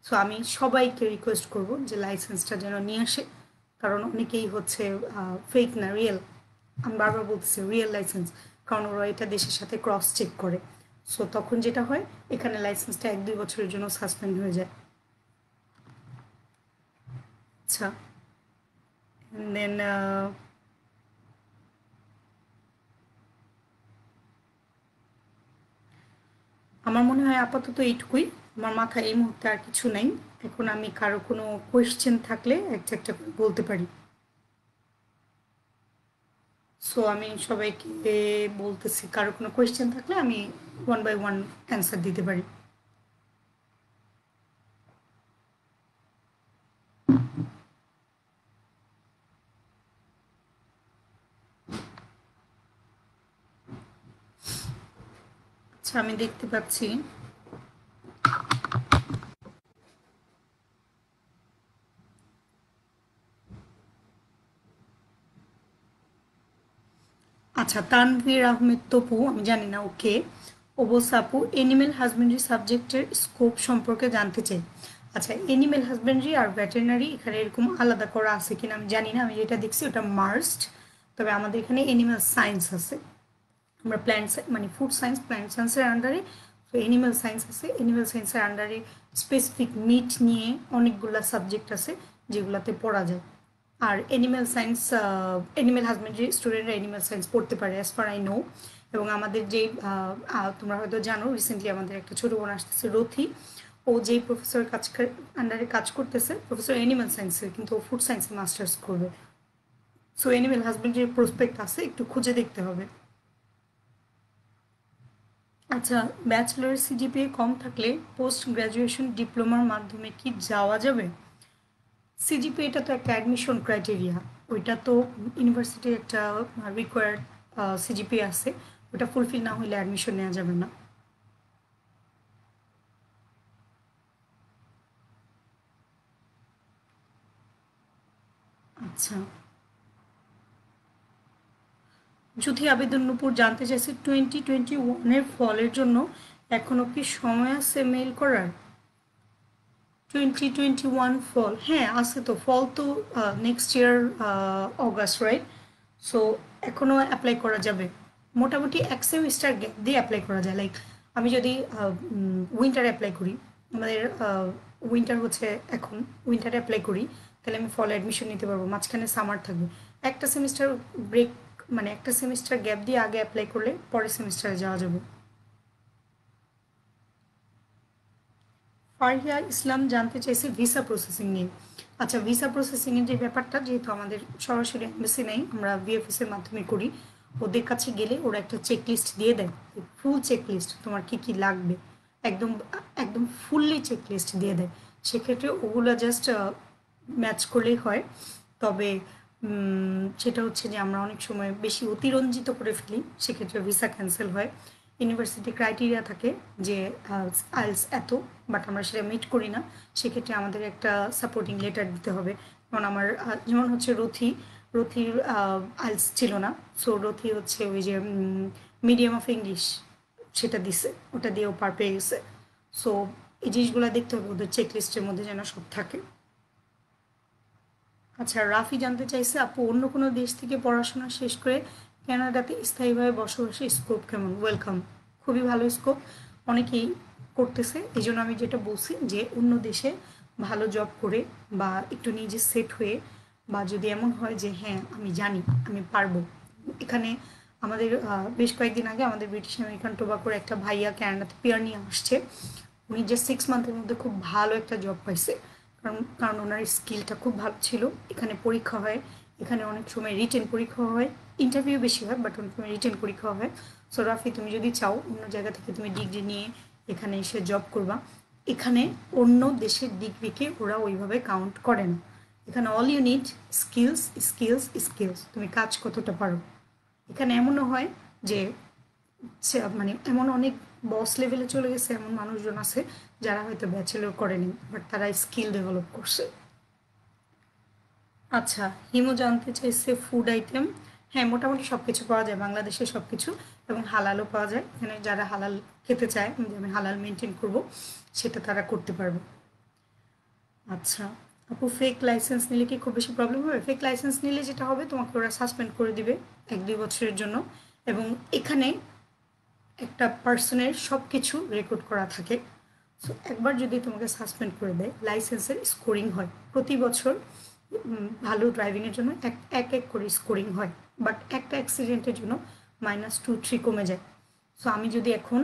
সো আমি সবাইকে রিকোয়েস্ট করব যে লাইসেন্সটা যেন নিয়ে আসে, কারণ অনেকেই হচ্ছে ফেক না, রিয়েল। আমি বারবার বলতেছি রিয়েল লাইসেন্স, কারণ ওরা এটা দেশের সাথে ক্রস চেক করে। সো তখন যেটা হয়, এখানে লাইসেন্সটা 1-2 বছরের জন্য সাসপেন্ড হয়ে যায়। আচ্ছা, দেন আমার মনে হয় আপাতত এইটুকুই। আমার মাথায় এই মুহূর্তে আর কিছু নাই। এখন আমি কারো কোনো কোয়েশ্চেন থাকলে একটা একটা করে বলতে পারি। সো আমি সবাইকে বলতেছি, কারো কোনো কোয়েশ্চেন থাকলে আমি 1 বাই 1 অ্যান্সার দিতে পারি। আচ্ছা, আমি দেখতে পাচ্ছি আচ্ছা, তানভীর আহমেদ তপু, আমি জানি না ওকে। ওবস আপু, এনিম্যাল হাজবেন্ডারি সাবজেক্টের স্কোপ সম্পর্কে জানতে চাই। আচ্ছা, এনিম্যাল হাজবেন্ডারি আর ভেটেরিনারি এখানে এরকম আলাদা করা আছে কিনা আমি জানি না। আমি যেটা দেখছি ওটা মার্সড, তবে আমাদের এখানে এনিম্যাল সায়েন্স আছে। আমরা প্ল্যান্ট মানে ফুড সায়েন্স, প্ল্যান্ট সায়েন্সের আন্ডারে। তো এনিম্যাল সায়েন্স আছে, এনিম্যাল সায়েন্সের আন্ডারে স্পেসিফিক মিট নিয়ে অনেকগুলো সাবজেক্ট আছে যেগুলোতে পড়া যায়। আর এনিম্যাল সায়েন্স, এনিম্যাল হাজবেন্ডারি স্টুডেন্টরা এনিম্যাল সায়েন্স পড়তে পারে অ্যাজ ফার আই নো। এবং আমাদের যে তোমরা হয়তো জানো, রিসেন্টলি আমাদের একটা ছোটো বোন আসতেছে রথি, ও যেই প্রফেসরের আন্ডারে কাজ করতেছে, প্রফেসর এনিম্যাল সায়েন্সের, কিন্তু ও ফুড সায়েন্সে মাস্টার্স করবে। সো এনিম্যাল হাজবেন্ডারির প্রসপেক্ট আছে, একটু খুঁজে দেখতে হবে। আচ্ছা, ব্যাচেলর সিজিপিএ কম থাকলে পোস্ট গ্র্যাজুয়েশন ডিপ্লোমার মাধ্যমে কি যাওয়া যাবে? সিজিপিএটা তো একটা অ্যাডমিশন ক্রাইটেরিয়া, ওইটা তো ইউনিভার্সিটির একটা রিকোয়ার্ড সিজিপিএ আছে, ওটা ফুলফিল না হলে অ্যাডমিশন নেওয়া যাবে না। আচ্ছা, যদি আবেদন নূপুর জানতে চাইছে 2021-এর ফলের জন্য এখনও কি সময় আছে মেইল করার? 2021 ফল, হ্যাঁ আছে তো। ফল তো next year August, right? So এখনও অ্যাপ্লাই করা যাবে। মোটামুটি এক সেমিস্টার গ্যাপ দিয়ে অ্যাপ্লাই করা যায়। লাইক আমি যদি উইন্টার অ্যাপ্লাই করি, আমাদের উইন্টার হচ্ছে এখন, উইন্টারে অ্যাপ্লাই করি, তাহলে আমি ফলে অ্যাডমিশন নিতে পারবো, মাঝখানে সামার থাকবে। একটা সেমিস্টার ব্রেক, মানে একটা সেমিস্টার গ্যাপ দিয়ে আগে অ্যাপ্লাই করলে পরের সেমিস্টারে যাওয়া যাবে। ফারিয়া ইসলাম জানতে চাইছে ভিসা প্রসেসিং নিয়ে। আচ্ছা, ভিসা প্রসেসিংয়ের যে ব্যাপারটা, যেহেতু আমাদের সরাসরি এমবাসি নেই, আমরা ভিএফএস এর মাধ্যমে করি। ওদের কাছে গেলে ওরা একটা চেকলিস্ট দিয়ে দেয়, ফুল চেকলিস্ট, তোমার কি কি লাগবে, একদম একদম ফুললি চেকলিস্ট দিয়ে দেয়। সেক্ষেত্রে ওগুলো জাস্ট ম্যাচ করলেই হয়। তবে সেটা হচ্ছে যে আমরা অনেক সময় বেশি অতিরঞ্জিত করে ফেলি, সেক্ষেত্রে ভিসা ক্যান্সেল হয়। ইউনিভার্সিটি ক্রাইটেরিয়া থাকে যে আইলস এত, বাট আমরা সেটা মিট করি না। সেক্ষেত্রে আমাদের একটা সাপোর্টিং লেটার দিতে হবে। কারণ আমার যেমন হচ্ছে রথির আইলস ছিল না, সো রথি হচ্ছে ওই যে মিডিয়াম অফ ইংলিশ সেটা দিছে, ওটা দিয়েও পার পেয়ে গেছে। সো এই জিনিসগুলো দেখতে হবে, ওদের চেকলিস্টের মধ্যে যেন সব থাকে। আচ্ছা, রাফি জানতে চাইছে আপু অন্য কোনো দেশ থেকে পড়াশোনা শেষ করে কানাডাতে স্থায়ীভাবে বসবাসের স্কোপ কেমন? ওয়েলকাম, খুবই ভালো স্কোপ, অনেকেই করতেছে। এই জন্য আমি যেটা বলছি যে অন্য দেশে ভালো জব করে বা একটু নিজে সেট হয়ে, বা যদি এমন হয় যে হ্যাঁ আমি জানি আমি পারবো। এখানে আমাদের বেশ কয়েকদিন আগে আমাদের ব্রিটিশ আমেরিকান টোবাকোর একটা ভাইয়া ক্যানাডাতে পিয়ার নিয়ে আসছে। উনি যে 6 মান্থের মধ্যে খুব ভালো একটা জব পাইছে, কারণ ওনার স্কিলটা খুব ভালো ছিল। এখানে পরীক্ষা হয়, এখানে অনেক সময় রিটেন পরীক্ষা হয়, ইন্টারভিউ বেশি হয় বাট অনেক সময় রিটেন পরীক্ষা হয়। সো রাফি, তুমি যদি চাও অন্য জায়গা থেকে তুমি ডিগ্রি নিয়ে এখানে এসে জব করবা, এখানে অন্য দেশের ডিগ্রিকে ওরা ওইভাবে কাউন্ট করে না। এখানে all you need skills skills skills, তুমি কাজ কতটা পারো। এখানে এমনও হয় যে মানে এমন অনেক বস লেভেলে চলে গেছে, এমন মানুষজন আছে যারা হয়তো ব্যাচেলর করেনি বাট তারা স্কিল ডেভেলপ করছে। আচ্ছা, হিমু জানতে চাইছে ফুড আইটেম। হ্যাঁ, মোটামুটি সব কিছু পাওয়া যায় বাংলাদেশে, সব কিছু, এবং হালালও পাওয়া যায়। এখানে যারা হালাল খেতে চায়, যে আমি হালাল মেনটেন করব, সেটা তারা করতে পারবে। আচ্ছা আপু, ফেক লাইসেন্স নিলে কি খুব বেশি প্রবলেম হবে? ফেক লাইসেন্স নিলে যেটা হবে, তোমাকে ওরা সাসপেন্ড করে দিবে 1-2 বছরের জন্য। এবং এখানে একটা পার্সনের সব কিছু রেকর্ড করা থাকে। সো একবার যদি তোমাকে সাসপেন্ড করে দেয়, লাইসেন্সের স্কোরিং হয় প্রতি বছর। ভালো ড্রাইভিংয়ের জন্য এক এক করে স্কোরিং হয়, বাট একটা অ্যাক্সিডেন্টের জন্য -2-3 কমে যায়। সো আমি যদি এখন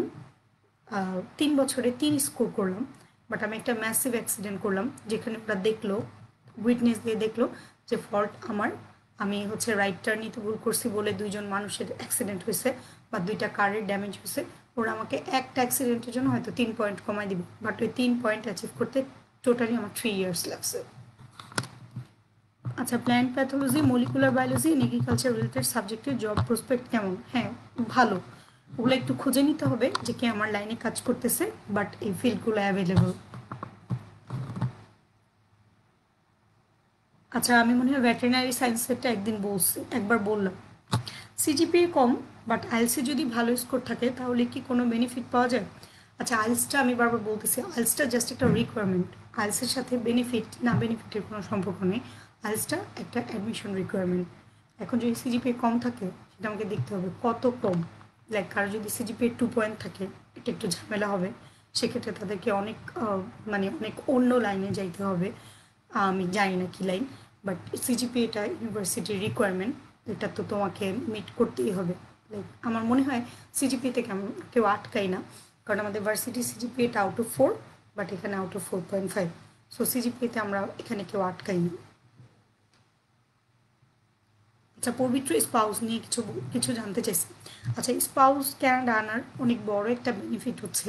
3 বছরে 3 স্কোর করলাম, বাট আমি একটা ম্যাসিভ অ্যাক্সিডেন্ট করলাম যেখানে ওরা দেখলো, উইটনেস দিয়ে দেখলো যে ফল্ট আমার, আমি হচ্ছে রাইট টার্ন নিতে ভুল করছি বলে 2জন মানুষের অ্যাক্সিডেন্ট হয়েছে বা 2টা কারের ড্যামেজ হয়েছে, ওরা আমাকে একটা অ্যাক্সিডেন্টের জন্য হয়তো 3 পয়েন্ট কমাই দিবে, বাট ওই 3 পয়েন্ট অ্যাচিভ করতে টোটালি আমার 3 ইয়ার্স লাগছে। আচ্ছা, plant pathology, molecular biology, agriculture related সাবজেক্টের জব প্রসপেক্ট কেমন? হ্যাঁ, ভালো। ওগুলো একটু খুঁজে নিতে হবে যে কে আমার লাইনে কাজ করতেছে, বাট এই ফিল্ডগুলো অ্যাভেলেবল। আচ্ছা, আমি মনে হয় ভেটেরিনারি সায়েন্সেরটা একবার বললাম। সিজিপিএ কম, বাট আইএলসি যদি ভালো স্কোর থাকে তাহলে কি কোনো বেনিফিট পাওয়া যায়? আচ্ছা, আইএলসটা আমি বারবার বলতেছি, আইএলসটা জাস্ট একটা রিকোয়ারমেন্ট। আইএলসের সাথে বেনিফিট না বেনিফিটের কোনো সম্পর্ক নেই। আইএলসটা একটা অ্যাডমিশন রিকোয়ারমেন্ট। এখন যদি সিজিপিএ কম থাকে, সেটা আমাকে দেখতে হবে কত কম। লাইক কারো যদি সিজিপিএ 2 পয়েন্ট থাকে, এটা একটু ঝামেলা হবে। সেক্ষেত্রে তাদেরকে অনেক মানে অনেক অন্য লাইনে যাইতে হবে। আমি জানি না কী লাইন, বাট সিজিপিএটা ইউনিভার্সিটির রিকোয়ারমেন্ট, এটা তো তোমাকে মিট করতেই হবে। লাইক আমার মনে হয় সিজিপিএতে কেউ আটকাই না, কারণ আমাদের ভার্সিটি সিজিপিএটা আউট অফ 4, বাট এখানে আউট অফ 4.5। সো সিজিপিএতে আমরা এখানে কেউ আটকাই না। আচ্ছা, পবিত্র স্পাউস নিয়ে কিছু জানতে চাইছি। আচ্ছা, স্পাউস ক্যানাডা আনার অনেক বড় একটা বেনিফিট হচ্ছে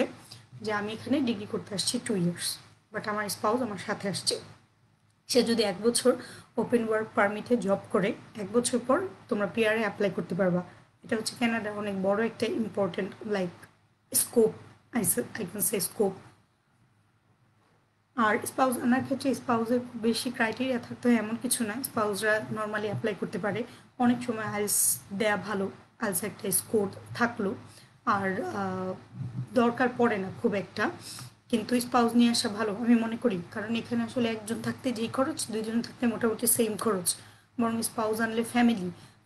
যে আমি এখানে ডিগ্রি করতে আসছি 2 ইয়ার্স, বাট আমার স্পাউস আমার সাথে আসছে। সে যদি 1 বছর ওপেন ওয়ার্ক পারমিটে জব করে, 1 বছর পর তোমরা পিআরে অ্যাপ্লাই করতে পারবা। এটা হচ্ছে ক্যানাডার অনেক বড় একটা important like scope, I can say scope. আর স্পাউস আনার ক্ষেত্রে স্পাউসের খুব বেশি ক্রাইটেরিয়া থাকতে হয় এমন কিছু না, স্পাউসরা নর্মালি অ্যাপ্লাই করতে পারে। অনেক সময় আইএলস দেয়া ভালো, আইএলস একটা স্কোর থাকলো, আর দরকার পড়ে না খুব একটা। কিন্তু স্পাউস নিয়ে আসা ভালো আমি মনে করি, কারণ এখানে আসলে একজন থাকতে যেই খরচ, 2জন থাকতে মোটামুটি সেম খরচ। বরং স্পাউস আনলে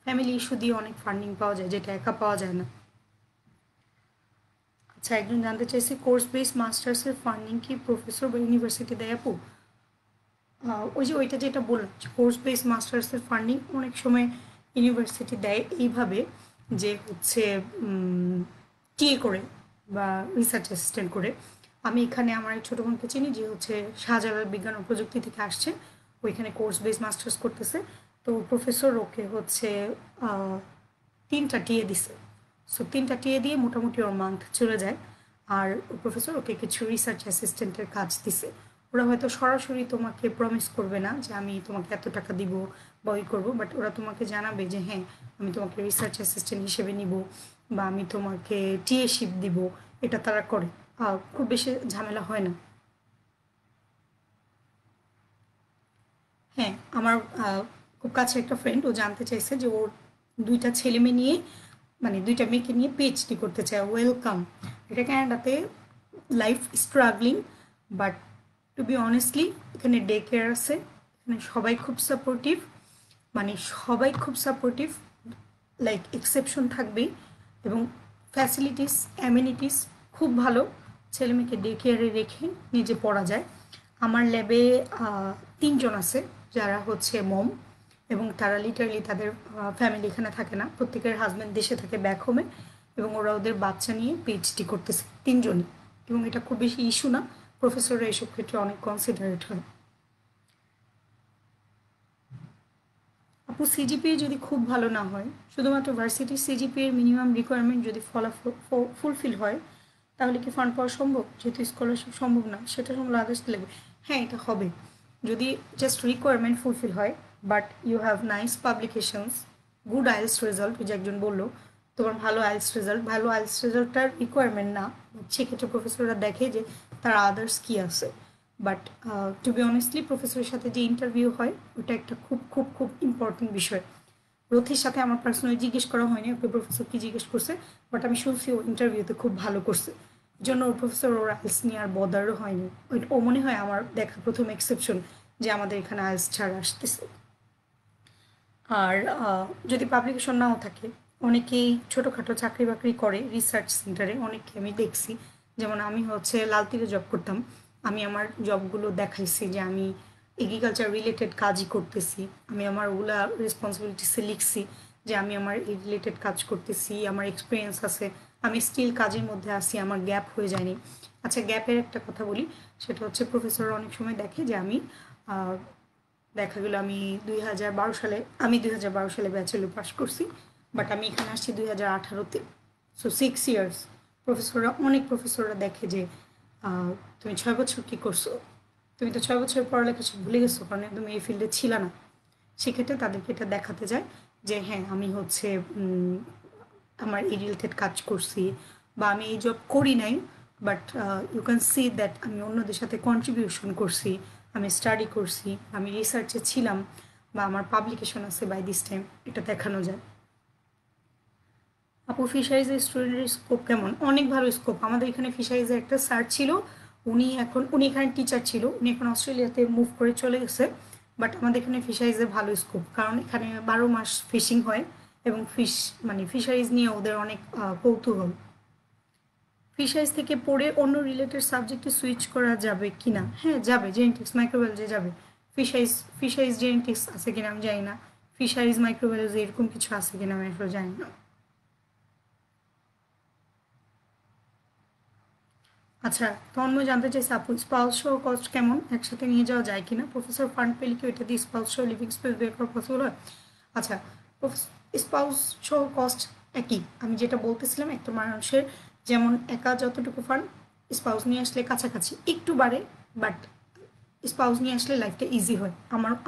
ফ্যামিলি ইস্যু দিয়ে অনেক ফান্ডিং পাওয়া যায়, যেটা একা পাওয়া যায় না। আচ্ছা, একজন জানতে চাইছে কোর্স বেস মাস্টার্সের ফান্ডিং কি প্রফেসর বা ইউনিভার্সিটি দেয় আপু? ওই যে ওইটা যেটা বললাম, কোর্স বেস মাস্টার্সের ফান্ডিং অনেক সময় ইউনিভার্সিটি দেয় এইভাবে যে হচ্ছে টিএ করে বা রিসার্চ অ্যাসিস্ট্যান্ট করে। আমি এখানে আমার এক ছোটো বোনকে চিনি যে হচ্ছে শাহজালাল বিজ্ঞান ও প্রযুক্তি থেকে আসছে, ওইখানে কোর্স বেস মাস্টার্স করতেছে। তো প্রফেসর ওকে হচ্ছে 3টা টিএ দিছে। সো 3টা টিএ দিয়ে মোটামুটি ওর মান্থ চলে যায়। আর প্রফেসর ওকে কিছু রিসার্চ অ্যাসিস্ট্যান্টের কাজ দিছে। ওরা হয়তো সরাসরি তোমাকে প্রমিস করবে না যে আমি তোমাকে এত টাকা দিব বা ওই করবো, বাট ওরা তোমাকে জানাবে যে হ্যাঁ আমি তোমাকে রিসার্চ অ্যাসিস্ট্যান্ট হিসেবে নিব, বা আমি তোমাকে টিএশিপ দিব, এটা তারা করে। খুব বেশি ঝামেলা হয় না। হ্যাঁ, আমার খুব কাছে একটা ফ্রেন্ড, ও জানতে চাইছে যে ওর দুইটা ছেলে মেয়ে নিয়ে, মানে দুইটা মেয়েকে নিয়ে পিএইচডি করতে চায়। ওয়েলকাম। এটা ক্যানাডাতে life struggling, but to be honestly এখানে ডে কেয়ার আছে, এখানে সবাই খুব সাপোর্টিভ, মানে সবাই খুব সাপোর্টিভ, লাইক এক্সেপশন থাকবেই, এবং ফ্যাসিলিটিস অ্যামিনিটিস খুব ভালো। ছেলে মেয়েকে ডে কেয়ারে রেখে নিজে পড়া যায়। আমার ল্যাবে 3জন আছে যারা হচ্ছে মম, এবং তারা লিটারালি তাদের ফ্যামিলি এখানে থাকে না, প্রত্যেকের হাজব্যান্ড দেশে থাকে ব্যাক হোমে, এবং ওরা ওদের বাচ্চা নিয়ে পিএইচডি করতেছে 3জনই। এবং এটা খুব বেশি ইস্যু না, প্রফেসররা এসব ক্ষেত্রে অনেক কনসিডারেট হয়। আপু সিজিপিএ যদি খুব ভালো না হয়, শুধুমাত্র ভার্সিটির সিজিপিএর মিনিমাম রিকোয়ারমেন্ট যদি ফুলফিল হয়, তাহলে কি ফান্ড পাওয়া সম্ভব? যেহেতু স্কলারশিপ সম্ভব না, সেটা সম্বন্ধে আদেশ লাগবে। হ্যাঁ, এটা হবে যদি জাস্ট রিকোয়ারমেন্ট ফুলফিল হয়, but you have nice publications, good IELTS result. যে একজন বললো তোমার ভালো আইএলস রেজাল্ট, ভালো আইএলস রেজাল্টটার রিকোয়ারমেন্ট না, সেক্ষেত্রে প্রফেসররা দেখে যে তার আদার্স কী আছে। বাট টু বি অনেস্টলি প্রফেসরের সাথে যে ইন্টারভিউ হয়, ওটা একটা খুব খুব খুব ইম্পর্টেন্ট বিষয়। রথির সাথে আমার পার্সোনালি জিজ্ঞেস করা হয়নি ওকে প্রফেসর কি জিজ্ঞেস করছে, বাট আমি শুনছি ও ইন্টারভিউতে খুব ভালো করছে, জন্য ওর প্রফেসর ওর আইএলস নিয়ে আর বদারও হয়নি। ও মনে হয় আমার দেখা প্রথম এক্সেপশন যে আমাদের এখানে আইএলস ছাড়া আসতেছে। আর যদি পাবলিকেশন নাও থাকে, অনেকেই ছোটোখাটো চাকরি বাকরি করে রিসার্চ সেন্টারে, অনেককে আমি দেখছি। যেমন আমি হচ্ছে লালতিরে জব করতাম, আমি আমার জবগুলো দেখাইছি যে আমি এগ্রিকালচার রিলেটেড কাজই করতেছি, আমি আমার ওগুলা রেসপন্সিবিলিটিসে লিখছি যে আমি আমার এই রিলেটেড কাজ করতেছি, আমার এক্সপিরিয়েন্স আছে, আমি স্টিল কাজের মধ্যে আসি, আমার গ্যাপ হয়ে যায়নি। আচ্ছা, গ্যাপের একটা কথা বলি, সেটা হচ্ছে প্রফেসর অনেক সময় দেখে যে আমি দেখা গেলো আমি 2012 সালে ব্যাচেলর পাস করছি, বাট আমি এখানে আসছি 2018-তে, সো 6 ইয়ার্স। অনেক প্রফেসররা দেখে যে তুমি 6 বছর কী করছো, তুমি তো 6 বছর পড়ালেখা সব ভুলে গেছো, কারণ তুমি এই ফিল্ডে ছিল না। সেক্ষেত্রে তাদেরকে এটা দেখাতে যায় যে হ্যাঁ, আমি হচ্ছে আমার এই রিলেটেড কাজ করছি, বা আমি এই জব করি নাই, but you can see that আমি অন্যদের সাথে কন্ট্রিবিউশন করছি, আমি স্টাডি করছি, আমি রিসার্চে ছিলাম, বা আমার পাবলিকেশন আছে বাই দিস টাইম, এটা দেখানো যায়। আপু ফিশারিজের স্টুডেন্টের স্কোপ কেমন? অনেক ভালো স্কোপ। আমাদের এখানে ফিশারিজের একটা স্যার ছিল, উনি এখানে টিচার ছিল, উনি এখন অস্ট্রেলিয়াতে মুভ করে চলে গেছে, বাট আমাদের এখানে ফিশারিজে ভালো স্কোপ, কারণ এখানে 12 মাস ফিশিং হয়, এবং ফিশারিজ নিয়ে ওদের অনেক কৌতূহল। ফিশারিজ থেকে পড়ে অন্য রিলেটেড সাবজেক্টে সুইচ করা যাবে কি না? হ্যাঁ, যাবে, জেনেটিক্স মাইক্রোবায়োলজি যাবে। ফিশারিজ জেনেটিক্স আছে কিনা আমি জানি না, ফিশারিজ মাইক্রোবায়োলজি এরকম কিছু আছে কিনা আমি আসলে জানি না। আচ্ছা, তন্ময় জানতে চাইছে আপু স্পাউস সহ কস্ট কেমন, একসাথে নিয়ে যাওয়া যায় কিনা? প্রফেসর ফান্ড পেলে কি ওইটা দিয়ে স্পাউস সহ লিভিং স্পেস বের করা পসিবল হয়? আচ্ছা, স্পাউস সহ কস্ট একই। আমি যেটা বলতেছিলাম, একটা মানুষের যেমন একা যতটুকু ফান্ড, স্পাউস নিয়ে আসলে কাছাকাছি একটু বাড়ে, বাট স্পাউস নিয়ে আসলে লাইফটা ইজি হয়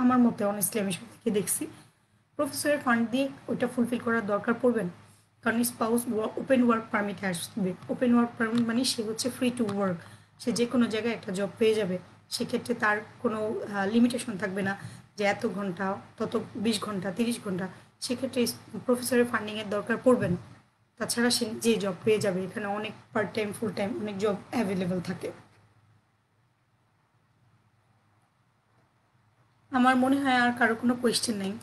আমার মতে। অনেস্টলি আমি সবাইকে দেখছি প্রফেসরের ফান্ড দিয়ে ওইটা ফুলফিল করার দরকার পড়বে না, কারণ স্পাউস ওপেন ওয়ার্ক পারমিটে আসবে। ওপেন ওয়ার্ক পারমিট মানে সে হচ্ছে ফ্রি টু ওয়ার্ক, সে যে কোনো জায়গায় একটা জব পেয়ে যাবে। সেক্ষেত্রে তার কোনো লিমিটেশন থাকবে না যে এত ঘন্টা, তত 20 ঘন্টা 30 ঘন্টা। সেক্ষেত্রে প্রফেসরের ফান্ডিংয়ের দরকার পড়বে না। তাছাড়া সে যে জব পেয়ে যাবে, এখানে অনেক পার্ট টাইম ফুল টাইম অনেক জব অ্যাভেলেবেল থাকে। আমার মনে হয় আর কারো কোনো কোয়েশ্চেন নেই।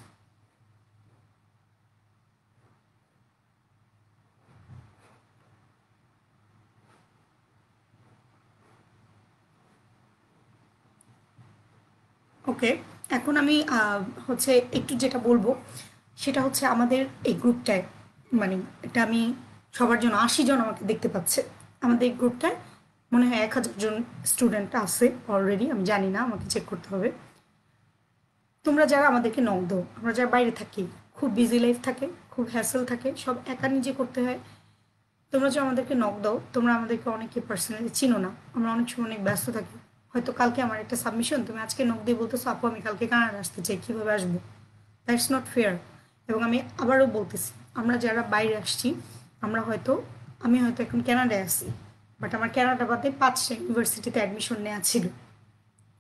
ওকে, এখন আমি হচ্ছে একটু যেটা বলবো সেটা হচ্ছে আমাদের এই গ্রুপটায়, মানে এটা আমি সবার জন্য 80 জন আমাকে দেখতে পাচ্ছে। আমাদের এই গ্রুপটায় মনে হয় 1000 জন স্টুডেন্ট আছে অলরেডি, আমি জানি না, আমাকে চেক করতে হবে। তোমরা যারা আমাদেরকে নক দাও, আমরা যারা বাইরে থাকি, খুব বিজি লাইফ থাকে, খুব হ্যাসেল থাকে, সব একা নিজে করতে হয়। তোমরা যে আমাদেরকে নক দাও, তোমরা আমাদেরকে অনেকে পার্সোনালি চিনো না, আমরা অনেক সময় অনেক ব্যস্ত থাকি। হয়তো কালকে আমার একটা সাবমিশন, তুমি আজকে নক দিয়ে বলতেছো আপু আমি কালকে কানাডা আসতে চাই, কীভাবে আসবো? That's not fair. এবং আমি আবারও বলতেছি, আমরা যারা বাইরে আসছি, আমি হয়তো এখন কানাডায় আছি, বাট আমার কানাডা বাদে 5টা ইউনিভার্সিটিতে অ্যাডমিশন নেওয়া ছিল,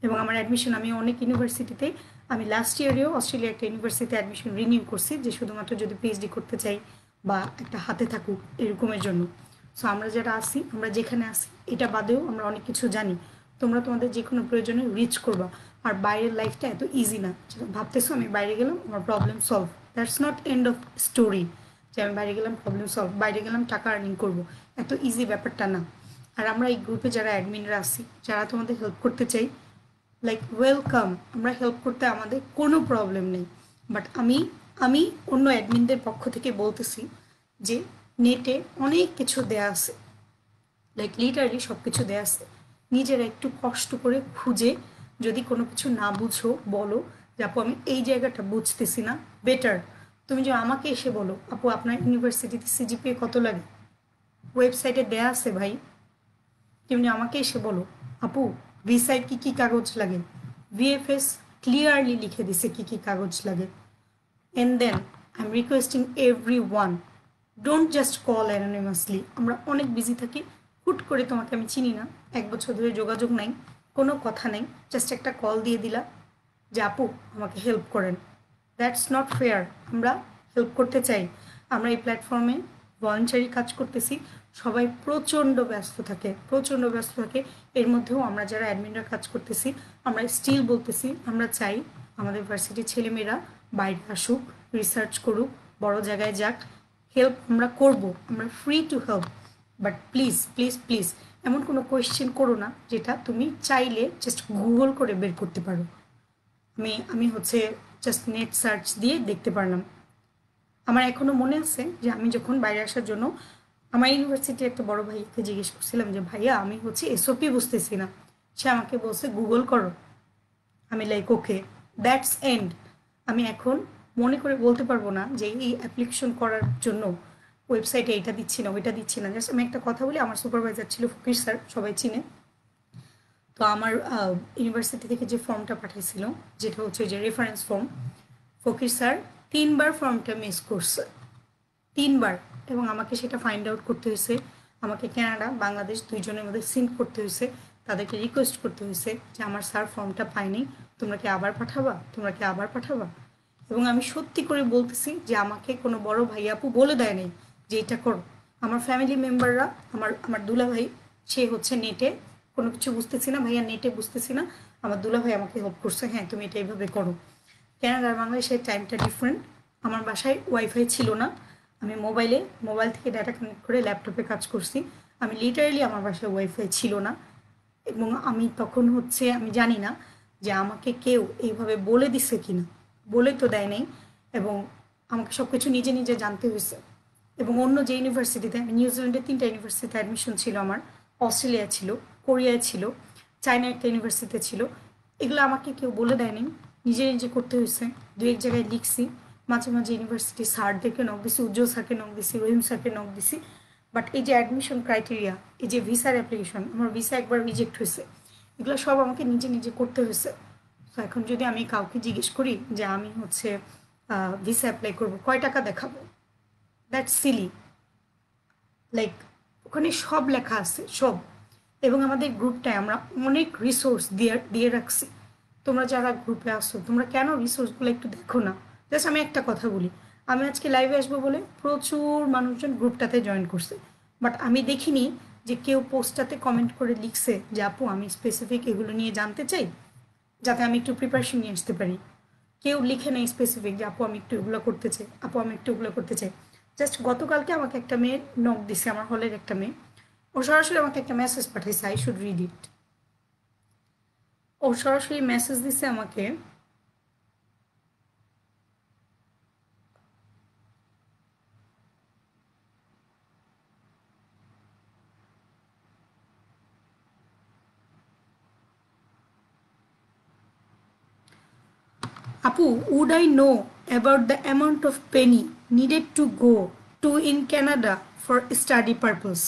এবং আমার অ্যাডমিশন আমি অনেক ইউনিভার্সিটিতে, আমি লাস্ট ইয়ারেও অস্ট্রেলিয়া একটা ইউনিভার্সিটিতে অ্যাডমিশন রিনিউ করছি, যে শুধুমাত্র যদি পিএইচডি করতে চাই বা একটা হাতে থাকুক এরকমের জন্য। সো আমরা যারা আসি, আমরা যেখানে আসি, এটা বাদেও আমরা অনেক কিছু জানি। তোমরা তোমাদের যে কোনো প্রয়োজনে রিচ করবা। আর বাইরের লাইফটা এত ইজি না, যেটা ভাবতেছো আমি বাইরে গেলাম আমার problem solve, that's not end of story. যে আমি বাইরে গেলাম প্রবলেম সলভ, বাইরে গেলাম টাকা আর্নিং করবো, এত ইজি ব্যাপারটা না। আর আমরা এই গ্রুপে যারা অ্যাডমিনরা আছি, যারা তোমাদের হেল্প করতে চাই, লাইক ওয়েলকাম, আমরা হেল্প করতে আমাদের কোনো প্রবলেম নেই। বাট আমি অন্য অ্যাডমিনদের পক্ষ থেকে বলতেছি যে নেটে অনেক কিছু দেয়া আছে, লাইক লিটারালি সব কিছু দেয়া আছে। নিজেরা একটু কষ্ট করে খুঁজে যদি কোনো কিছু না বুঝো, বলো যে আপু আমি এই জায়গাটা বুঝতেছি না, বেটার তুমি যে আমাকে এসে বলো আপু আপনার ইউনিভার্সিটিতে সিজিপিএ কত লাগে, ওয়েবসাইটে দেয়া আছে ভাই। তেমনি আমাকে এসে বলো আপু ভিসায় কী কী কাগজ লাগে, ভিএফএস ক্লিয়ারলি লিখে দিছে কী কী কাগজ লাগে। And then I am requesting everyone, don't just call anonymously. আমরা অনেক বিজি থাকি, হুট করে তোমাকে আমি চিনি না, 1 বছর ধরে যোগাযোগ নাই, কোনো কথা নেই, জাস্ট একটা কল দিয়ে দিলা যে আপু আমাকে হেল্প করেন। That's not fair. আমরা হেল্প করতে চাই, আমরা এই প্ল্যাটফর্মে ভলেন্টারি কাজ করতেছি, সবাই প্রচণ্ড ব্যস্ত থাকে, এর মধ্যেও আমরা যারা অ্যাডমিনরা কাজ করতেছি, আমরা স্টিল বলতেছি আমরা চাই আমাদের ভার্সিটির ছেলেমেয়েরা বাইরে আসুক, রিসার্চ করুক, বড় জায়গায় যাক, হেল্প আমরা করব, আমরা free to help. But please please please এমন কোনো কোয়েশ্চেন করো না যেটা তুমি চাইলে জাস্ট গুগল করে বের করতে পারো। আমি হচ্ছে জাস্ট নেট সার্চ দিয়ে দেখতে পারলাম। আমার এখনও মনে আছে যে আমি যখন বাইরে আসার জন্য আমার ইউনিভার্সিটির একটা বড় ভাইকে জিজ্ঞেস করছিলাম যে ভাইয়া আমি হচ্ছে এসওপি বুঝতেছি না, সে আমাকে বলছে গুগল করো। আমি লাইক ওকে, দ্যাটস এন্ড। আমি এখন মনে করে বলতে পারবো না যে এই অ্যাপ্লিকেশন করার জন্য ওয়েবসাইটে এটা দিচ্ছি না ওইটা দিচ্ছি না। জাস্ট আমি একটা কথা বলি, আমার সুপারভাইজার ছিল ফকির স্যার, সবাই চিনে। তো আমার ইউনিভার্সিটি থেকে যে ফর্মটা পাঠিয়েছিল, যেটা হচ্ছে যে রেফারেন্স ফর্ম, ফকির স্যার 3বার ফর্মটা মিস করছে, 3বার। এবং আমাকে সেটা ফাইন্ড আউট করতে হয়েছে, আমাকে কানাডা বাংলাদেশ দুইজনের মধ্যে সিঙ্ক করতে হয়েছে, তাদেরকে রিকোয়েস্ট করতে হয়েছে যে আমার স্যার ফর্মটা পাইনি, তোমরা কি আবার পাঠাবা। এবং আমি সত্যি করে বলতেছি যে আমাকে কোনো বড় ভাই আপু বলে দেয় নাই যে এটা করো। আমার ফ্যামিলি মেম্বাররা, আমার দুলা ভাই, সে হচ্ছে নেটে কোনো কিছু বুঝতেছি না ভাইয়া, নেটে বুঝতেছি না, আমার দুলা ভাই আমাকে হেল্প করছে, হ্যাঁ তুমি এটা এইভাবে করো। কানাডার বাংলাদেশের টাইমটা ডিফারেন্ট, আমার বাসায় ওয়াইফাই ছিল না, আমি মোবাইল থেকে ডাটা কানেক্ট করে ল্যাপটপে কাজ করছি। আমি লিটারালি আমার বাসায় ওয়াইফাই ছিল না, এবং আমি তখন হচ্ছে আমি জানি না যে আমাকে কেউ এইভাবে বলে দিছে কিনা, বলে তো দেয় নাই, এবং আমাকে সব কিছু নিজে নিজে জানতে হয়েছে। এবং অন্য যে ইউনিভার্সিটিতে, নিউজিল্যান্ডে 3টা ইউনিভার্সিটিতে অ্যাডমিশন ছিল আমার, অস্ট্রেলিয়া ছিল, কোরিয়ায় ছিল, চায়না একটা ইউনিভার্সিটিতে ছিল, এগুলো আমাকে কেউ বলে দেয়নি, নিজে নিজে করতে হয়েছে। 2-1 জায়গায় লিখছি, মাঝে মাঝে ইউনিভার্সিটি স্যারদেরকে নক দিছি, উজ্জ্বল স্যারকে নক দিছি, রহিম স্যারকে নক দিছি। বাট এই যে অ্যাডমিশন ক্রাইটেরিয়া, এই যে ভিসার অ্যাপ্লিকেশন, আমার ভিসা একবার রিজেক্ট হয়েছে, এগুলো সব আমাকে নিজে নিজে করতে হয়েছে। তো এখন যদি আমি কাউকে জিজ্ঞেস করি যে আমি হচ্ছে ভিসা অ্যাপ্লাই করবো, কয় টাকা দেখাবো, দ্যাটস সিলি। লাইক ওখানে সব লেখা আছে, সব। এবং আমাদের গ্রুপটায় আমরা অনেক রিসোর্স দিয়ে রাখছি। তোমরা যারা গ্রুপে আসো, তোমরা কেন রিসোর্সগুলো একটু দেখো না? জাস্ট আমি একটা কথা বলি, আমি আজকে লাইভে আসবো বলে প্রচুর মানুষজন গ্রুপটাতে জয়েন করছে, বাট আমি দেখিনি যে কেউ পোস্টটাতে কমেন্ট করে লিখছে যে আপু আমি স্পেসিফিক এগুলো নিয়ে জানতে চাই, যাতে আমি একটু প্রিপারেশন নিয়ে আসতে পারি। কেউ লিখে নেই স্পেসিফিক যে আপু আমি একটু এগুলো করতে চাই, আপু আমি একটু এগুলো করতে চাই। জাস্ট গতকালকে আমাকে একটা মেয়ে নক দিছে, আমার হলের একটা মেয়ে, ও সরাসরি আমাকে একটা মেসেজ পাঠাইছে, আই শুড রিড ইট। ও সরাসরি মেসেজ দিছে আমাকে, আপু would I know about the amount of penny needed to go to in Canada for study purpose?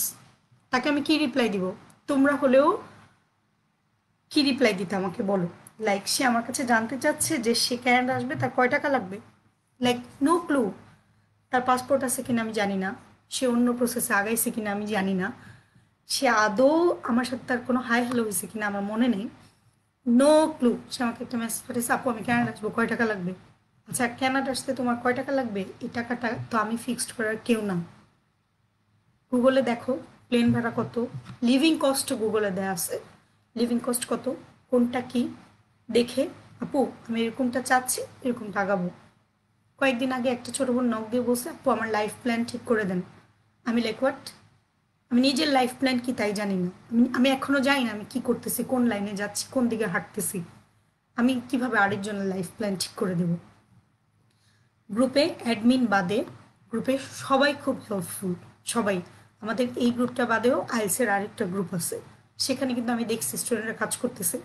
তাকে আমি কি রিপ্লাই দিব? তোমরা হলেও কি রিপ্লাই দিতে আমাকে বলো। লাইক সে আমার কাছে জানতে চাচ্ছে যে সে ক্যানাডা আসবে, তার কয় টাকা লাগবে, লাইক নো ক্লু। তার পাসপোর্ট আছে কিনা আমি জানি না, সে অন্য প্রসেসে আগাইছে কিনা আমি জানি না, সে আদৌ আমার সাথে তার কোনো হাই হ্যালো হয়েছে কিনা আমার মনে নেই, নো ক্লু। সে আমাকে একটা মেসেজ পাঠিয়েছে, আপু আমি কানাডা আসবো, কয় টাকা লাগবে? আচ্ছা কানাডা আসতে তোমার কয় টাকা লাগবে? এই টাকাটা তো আমি ফিক্সড করার কেউ না। গুগলে দেখো প্লেন ভাড়া কত, লিভিং কস্ট গুগলে দেয়া আছে, লিভিং কস্ট কত, কোনটা কি দেখে আপু আমি এরকমটা চাচ্ছি, এরকমটা আগাবো। কয়েকদিন আগে একটা ছোটো বোন নক দিয়ে বলছে, আপু আমার লাইফ প্ল্যান ঠিক করে দেন। আমি লাইক হোয়াট? আমি নিজের লাইফ প্ল্যান কি তাই জানি না, আমি এখনও জানি না আমি কি করতেছি, কোন লাইনে যাচ্ছি, কোন দিকে হাঁটতেছি। আমি কিভাবে আরেকজনের লাইফ প্ল্যান ঠিক করে দেব? গ্রুপে অ্যাডমিন বাদে গ্রুপে সবাই খুব হেল্পফুল, সবাই। আমাদের এই গ্রুপটা বাদেও আইএলসের আরেকটা গ্রুপ আছে, সেখানে কিন্তু আমি দেখছি স্টুডেন্টরা কাজ করতেছে।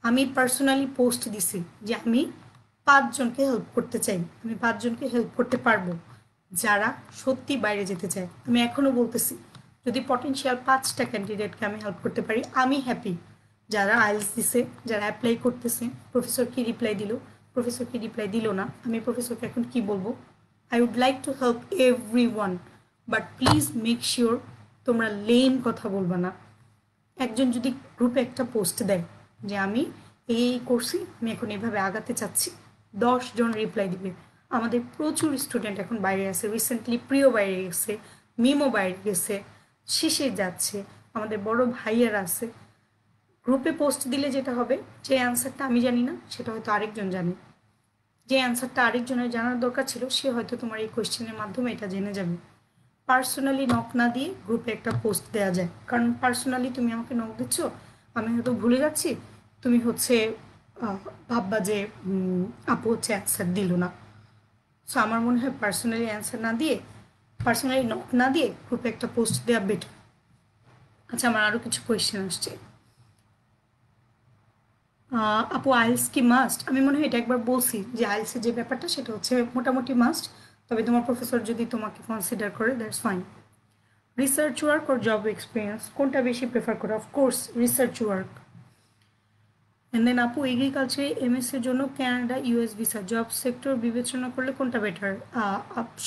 আমি পার্সোনালি পোস্ট দিছি যে আমি 5 জনকে হেল্প করতে চাই, আমি 5 জনকে হেল্প করতে পারবো যারা সত্যি বাইরে যেতে চায়। আমি এখনও বলতেছি যদি পটেনশিয়াল 5টা ক্যান্ডিডেটকে আমি হেল্প করতে পারি আমি হ্যাপি। যারা আইএলস দিছে, যারা অ্যাপ্লাই করতেছে, প্রফেসর কি রিপ্লাই দিল, প্রফেসর কি রিপ্লাই দিল না, আমি প্রফেসরকে এখন কি বলবো? I would like to help everyone, but please make sure তোমরা লেম কথা বলবা না। একজন যদি গ্রুপে একটা পোস্ট দেয় যে আমি এই করছি, আমি এখন এভাবে আগাতে চাচ্ছি, 10 জন রিপ্লাই দিবে। আমাদের প্রচুর স্টুডেন্ট এখন বাইরে আছে, রিসেন্টলি প্রিয় বাইরে গেছে, মিমো বাইরে গেছে, শিশির যাচ্ছে, আমাদের বড় ভাইয়ারা আছে। গ্রুপে পোস্ট দিলে যেটা হবে, যে অ্যান্সারটা আমি জানি না সেটা হয়তো আরেকজন জানে, যে অ্যান্সারটা আরেকজনের জানার দরকার ছিল সে হয়তো তোমার এই কোয়েশ্চেনের মাধ্যমে এটা জেনে যাবে। পার্সোনালি নক না দিয়ে গ্রুপে একটা পোস্ট দেওয়া যায়, কারণ পার্সোনালি তুমি আমাকে নক দিচ্ছ, আমি হয়তো ভুলে যাচ্ছি, তুমি হচ্ছে ভাববা যে আপু হচ্ছে অ্যান্সার দিল না। সো আমার মনে হয় পার্সোনালি অ্যান্সার না দিয়ে, পার্সোনালি নক না দিয়ে গ্রুপে একটা পোস্ট দেওয়া বেটার। আচ্ছা আমার আরও কিছু কোয়েশ্চেন আসছে। আপু আইএলস কি মাস্ট? আমি মনে হয় এটা একবার বলছি যে আইএলসের যে ব্যাপারটা সেটা হচ্ছে মোটামুটি মাস্ট, তবে তোমার প্রফেসর যদি তোমাকে কনসিডার করে that's fine. Research work or job experience কোনটা বেশি প্রেফার করো? Of course research work. And then আপু এগ্রিকালচারে এমএসসির জন্য Canada US visa job sector বিবেচনা করলে কোনটা বেটার?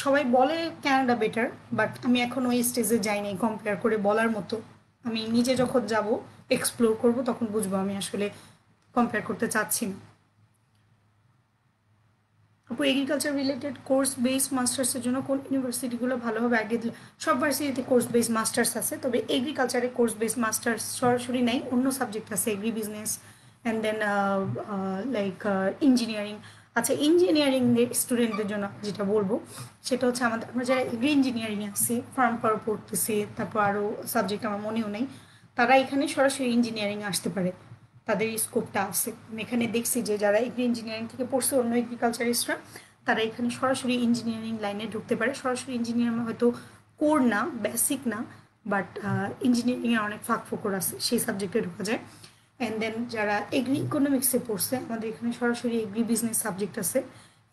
সবাই বলে কানাডা বেটার, বাট আমি এখন ওই স্টেজে যাইনি কম্পেয়ার করে বলার মতো। আমি নিজে যখন যাব এক্সপ্লোর করব তখন বুঝবো আমি আসলে কম্পেয়ার করতে চাচ্ছি না। আপু এগ্রিকালচার রিলেটেড কোর্স বেস মাস্টার্সের জন্য কোন ইউনিভার্সিটিগুলো ভালোভাবে আইডিয়া দিল? সব ভার্সিটিতে কোর্স বেস মাস্টার্স আছে, তবে এগ্রিকালচারে কোর্স বেস মাস্টার্স সরাসরি নেই, অন্য সাবজেক্ট আছে, agri business and then like engineering. আচ্ছা ইঞ্জিনিয়ারিংয়ের স্টুডেন্টদের জন্য যেটা বলবো সেটা হচ্ছে আমরা যারা এগ্রি ইঞ্জিনিয়ারিংয়ে আছি, ফার্ম পাওয়ার পড়তেছি, তারপর আরও সাবজেক্ট আমার মনেও নেই, তারা এখানে সরাসরি ইঞ্জিনিয়ারিংয়ে আসতে পারে, তাদের স্কোপটা আছে। আমি এখানে দেখছি যে যারা এগ্রি ইঞ্জিনিয়ারিং থেকে পড়ছে অন্য এগ্রিকালচারিস্টরা, তারা এখানে সরাসরি ইঞ্জিনিয়ারিং লাইনে ঢুকতে পারে। সরাসরি ইঞ্জিনিয়ারিং হয়তো কোর না, বেসিক না, বাট ইঞ্জিনিয়ারিংয়ে অনেক ফাঁক ফোকর আছে, সেই সাবজেক্টে ঢোকা যায়। অ্যান্ড দেন যারা এগ্রি ইকোনমিক্সে পড়ছে, আমাদের এখানে সরাসরি এগ্রি বিজনেস সাবজেক্ট আছে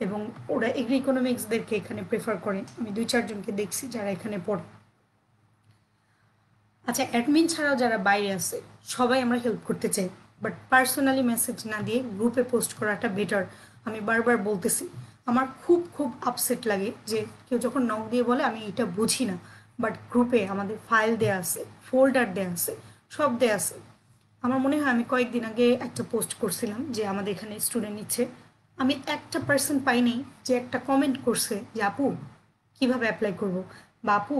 এবং ওরা এগ্রি ইকোনমিক্সদেরকে এখানে প্রেফার করে। আমি 2-4 জনকে দেখছি যারা এখানে পড়ে। আচ্ছা অ্যাডমিন ছাড়াও যারা বাইরে আছে সবাই আমরা হেল্প করতে চাই, বাট পার্সোনালি মেসেজ না দিয়ে গ্রুপে পোস্ট করাটা বেটার। আমি বারবার বলতেছি, আমার খুব খুব আপসেট লাগে যে কেউ যখন নক দিয়ে বলে আমি এটা বুঝি না, বাট গ্রুপে আমাদের ফাইল দেয়া আছে, ফোল্ডার দেয়া আছে, সব দেয়া আছে। আমার মনে হয় আমি কয়েকদিন আগে একটা পোস্ট করছিলাম যে আমাদের এখানে স্টুডেন্ট নিচ্ছে, আমি একটা পার্সন পাইনি যে একটা কমেন্ট করছে যে আপু কীভাবে অ্যাপ্লাই করবো, বা আপু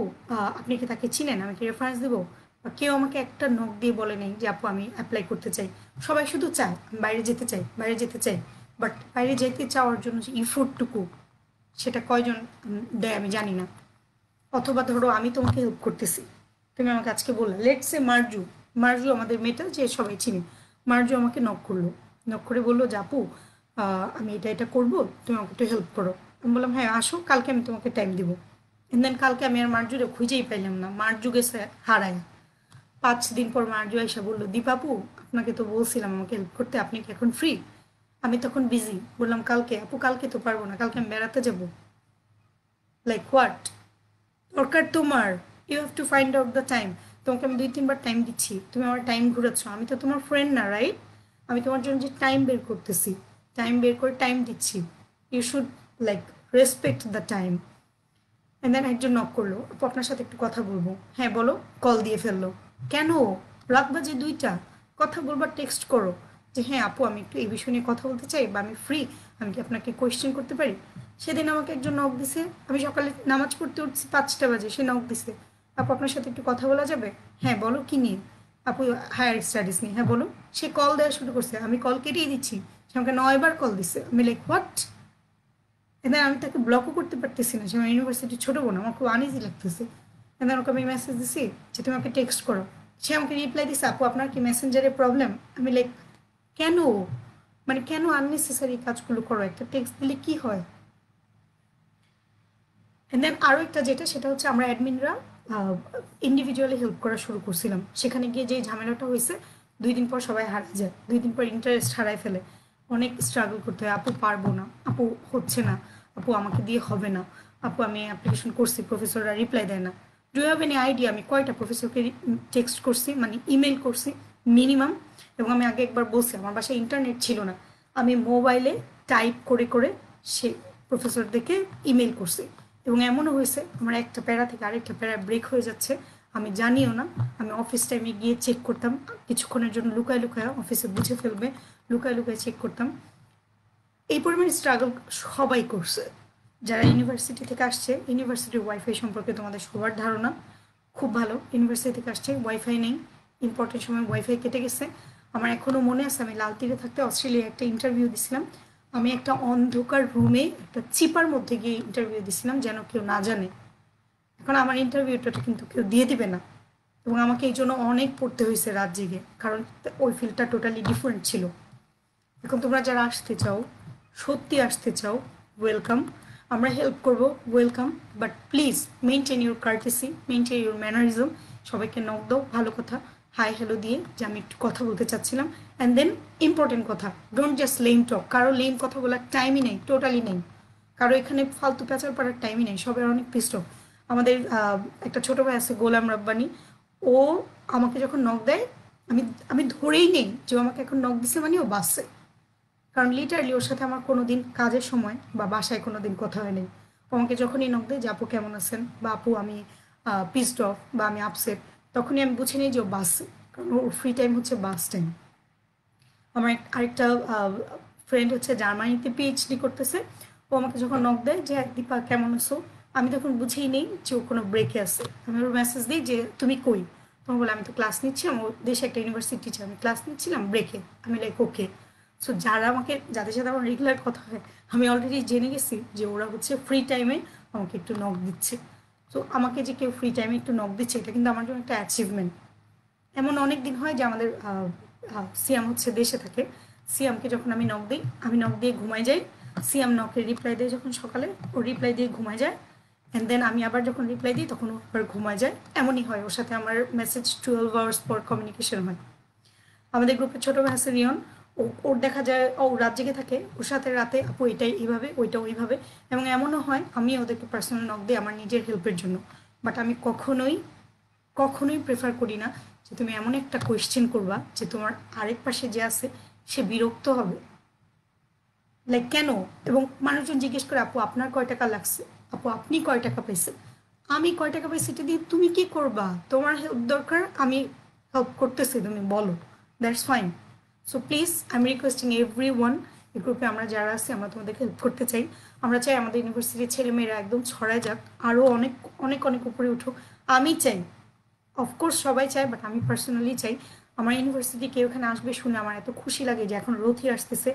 আপনি কি তাকে চিনেন, আমি কি রেফারেন্স দেবো, বা কেউ আমাকে একটা নোট দিয়ে বলে নেই যে আপু আমি অ্যাপ্লাই করতে চাই। সবাই শুধু চায় আমি বাইরে যেতে চাই, বাইরে যেতে চাই, বাট বাইরে যেতে চাওয়ার জন্য যে ইফোর্টটুকু সেটা কয়জন দেয় আমি জানি না। অথবা ধরো আমি তোমাকে হেল্প করতেছি, তুমি আমাকে আজকে বললে লেটস সে মার্জু, মার্জু আমাদের মেয়েটা যে সবাই চিনি, মার্জু আমাকে নক করলো, নক করে বললো যে আপু আমি এটা এটা করবো, তুমি আমাকে একটু হেল্প করো। আমি বললাম হ্যাঁ আসো, কালকে আমি তোমাকে টাইম দিব। এন্ড দেন কালকে আমি আর মার্জুরে খুঁজেই পাইলাম না, মার্জু গেছে হারায়। 5 দিন পর মার্জু আইসা বললো দীপাপু আপনাকে তো বলছিলাম আমাকে হেল্প করতে, আপনি কি এখন ফ্রি? আমি তখন বিজি, বললাম কালকে। আপু কালকে তো পারবো না, কালকে আমি বেড়াতে যাবো। Like what? দরকার তোমার, you have to find out the time. তোমাকে আমি 2-3 বার টাইম দিচ্ছি, তুমি আমার টাইম ঘুরাচ্ছ, আমি তো তোমার ফ্রেন্ড না, রাইট? আমি তোমার জন্য যে টাইম বের করতেছি, টাইম বের করে টাইম দিচ্ছি, you should like respect the time. And then একজন নক করলো, আপু আপনার সাথে একটু কথা বলবো। হ্যাঁ বলো। কল দিয়ে ফেললো। কেন? রাত বাজে 2টা, কথা বলবার টেক্সট করো যে হ্যাঁ আপু আমি একটু এই বিষয় নিয়ে কথা বলতে চাই, বা আমি ফ্রি, আমি কি আপনাকে কোয়েশ্চেন করতে পারি। সেদিন আমাকে একজন নক দিছে, আমি সকালে নামাজ পড়তে উঠছি 5টা বাজে, সে নক দিছে, আপু আপনার সাথে একটু কথা বলা যাবে। হ্যাঁ বলো কি নিয়ে। আপু হায়ার স্টাডিজ নিয়ে। হ্যাঁ বলো। সে কল দেওয়া শুরু করছে, আমি কল কেটেই দিচ্ছি, সে আমাকে 9বার কল দিচ্ছে। আমি লাইক হোয়াট। এদের আমি তাকে ব্লকও করতে পারতেছি না, সে আমার ইউনিভার্সিটির ছোটো বোন, আমার খুব আনইজি লাগতেছে। এদের ওকে আমি মেসেজ দিছি যে তুমি আমাকে টেক্সট করো। সে আমাকে রিপ্লাই দিছে, আপু আপনার কি মেসেঞ্জারে প্রবলেম। আমি লাইক কেন, মানে কেন আননেসেসারি কাজগুলো করো, একটা টেক্সট দিলে কি হয়। অ্যান্ড দেন আরও একটা যেটা, সেটা হচ্ছে আমরা অ্যাডমিনরা ইন্ডিভিজুয়ালি হেল্প করা শুরু করছিলাম। সেখানে গিয়ে যে ঝামেলাটা হয়েছে, 2 দিন পর সবাই হারিয়ে যায়, 2 দিন পর ইন্টারেস্ট হারায় ফেলে, অনেক স্ট্রাগল করতে হয়। আপু পারবো না, আপু হচ্ছে না, আপু আমাকে দিয়ে হবে না, আপু আমি অ্যাপ্লিকেশন করছি প্রফেসররা রিপ্লাই দেয় না। ডু হ্যাভ এনি আইডিয়া আমি কয়টা প্রফেসরকে টেক্সট করছি, মানে ইমেল করছি মিনিমাম। এবং আমি আগে একবার বলছি আমার বাসায় ইন্টারনেট ছিল না, আমি মোবাইলে টাইপ করে করে সে প্রফেসরদেরকে ইমেল করছি। এবং এমনও হয়েছে আমার একটা প্যারা থেকে আরেকটা প্যারা ব্রেক হয়ে যাচ্ছে, আমি জানিও না। আমি অফিস টাইমে গিয়ে চেক করতাম, কিছুক্ষণের জন্য লুকায় লুকায়, অফিসে বুঝে ফেলবে, লুকায় লুকায় চেক করতাম। এই পরিমাণ স্ট্রাগল সবাই করছে যারা ইউনিভার্সিটি থেকে আসছে। ইউনিভার্সিটির ওয়াইফাই সম্পর্কে তোমাদের সবার ধারণা খুব ভালো, ইউনিভার্সিটি থেকে আসছে ওয়াইফাই নেই, ইম্পর্টেন্ট সময় ওয়াইফাই কেটে গেছে। আমার এখনও মনে আছে আমি লালতীরে থাকতে অস্ট্রেলিয়া একটা ইন্টারভিউ দিছিলাম, আমি একটা অন্ধকার রুমে একটা চিপার মধ্যে গিয়ে ইন্টারভিউ দিছিলাম যেন কেউ না জানে। এখন আমার ইন্টারভিউটা কিন্তু কেউ দিয়ে দিবে না, এবং আমাকে এই জন্য অনেক পড়তে হয়েছে রাত জেগে, কারণ ওই ফিল্ডটা টোটালি ডিফারেন্ট ছিল। এখন তোমরা যারা আসতে চাও, সত্যি আসতে চাও, ওয়েলকাম, আমরা হেল্প করব, welcome. But please maintain your courtesy, maintain your mannerism. সবাইকে নক দাও ভালো কথা, হাই হ্যালো দিয়ে, যে আমি একটু কথা বলতে চাচ্ছিলাম। অ্যান্ড দেন ইম্পর্টেন্ট কথা, ডোন্ট জাস্ট লেম টক, কারো লেম কথা বলার টাইমই নেই, টোটালি নেই। কারো এখানে ফালতু পেঁচার পাড়ার টাইমই নেই, সবাই অনেক পিস্ট। আমাদের একটা ছোটো ভাই আছে গোলাম রাব্বানি, ও আমাকে যখন নক দেয়, আমি আমি ধরেই নেই যে ও আমাকে এখন নক দিছে মানে ও বাসছে। কারণ লিটারালি ওর সাথে আমার কোনো দিন কাজের সময় বা বাসায় কোনো দিন কথা হয়নি। ও আমাকে যখনই নক দেয় যে আপু কেমন আছেন, বা আপু আমি পিসড অফ বা আমি আপসেট, তখনই আমি বুঝে নিই যে ও বাসছে, কারণ ওর ফ্রি টাইম হচ্ছে বাস টাইম। আমার আরেকটা ফ্রেন্ড হচ্ছে জার্মানিতে পিএইচডি করতেছে, ও আমাকে যখন নক দেয় যে দীপা কেমন আছো, আমি তখন বুঝেই নেই যে ও কোনো ব্রেকে আছে। আমি ওর মেসেজ দিই যে তুমি কই, তখন বলে আমি তো ক্লাস নিচ্ছিলাম, ও দেশে একটা ইউনিভার্সিটি টিচার, আমি ক্লাস নিচ্ছিলাম ব্রেকে। আমি লাইক ওকে। সো যারা আমাকে, যাদের সাথে আমার রেগুলার কথা হয়, আমি অলরেডি জেনে গেছি যে ওরা হচ্ছে ফ্রি টাইমে আমাকে একটু নক দিচ্ছে। তো আমাকে যে কেউ ফ্রি টাইমে একটু নক দিচ্ছে, এটা কিন্তু আমার জন্য একটা অ্যাচিভমেন্ট। এমন অনেক দিন হয় যে আমাদের সিয়াম হচ্ছে দেশে থাকে, সিয়ামকে যখন আমি নক দিই, আমি নক দিয়ে ঘুমাই যাই, সিয়াম নকের রিপ্লাই দেয় যখন সকালে, ও রিপ্লাই দিয়ে ঘুমায় যায়। অ্যান্ড দেন আমি আবার যখন রিপ্লাই দিই তখন ও আবার ঘুমায় যায়। এমনই হয় ওর সাথে আমার মেসেজ 12 আওয়ার্স পর কমিউনিকেশন হয়। আমাদের গ্রুপের ছোটো ভাই আছে রিয়ন, ওর দেখা যায় ও রাত জেগে থাকে, ওর সাথে রাতে আপু এটাই এইভাবে ওইটা ওইভাবে। এবং এমনও হয় আমি ওদেরকে পার্সোনাল নক দিই আমার নিজের হেল্পের জন্য। বাট আমি কখনোই কখনোই প্রেফার করি না যে তুমি এমন একটা কোয়েশ্চেন করবা যে তোমার আরেক পাশে যে আছে সে বিরক্ত হবে, লাইক কেন। এবং মানুষজন জিজ্ঞেস করে আপু আপনার কয় টাকা লাগছে, আপু আপনি কয় টাকা পাইছেন, আমি কয় টাকা পাইছি এটা দিয়ে তুমি কি করবা, তোমার হেল্প দরকার, আমি হেল্প করতেছি, তুমি বলো, that's fine. So please I am requesting every one, এই গ্রুপে আমরা যারা আছি আমরা তোমাদেরকে হেল্প করতে চাই। আমরা চাই আমাদের ইউনিভার্সিটির ছেলেমেয়েরা একদম ছড়ায় যাক, আরও অনেক অনেক অনেক উপরে উঠুক। আমি চাই, অফকোর্স সবাই চায়, বাট আমি পার্সোনালি চাই আমার ইউনিভার্সিটি কেউ এখানে আসবে শুনে আমার এত খুশি লাগে যে এখন রথি আসতেছে।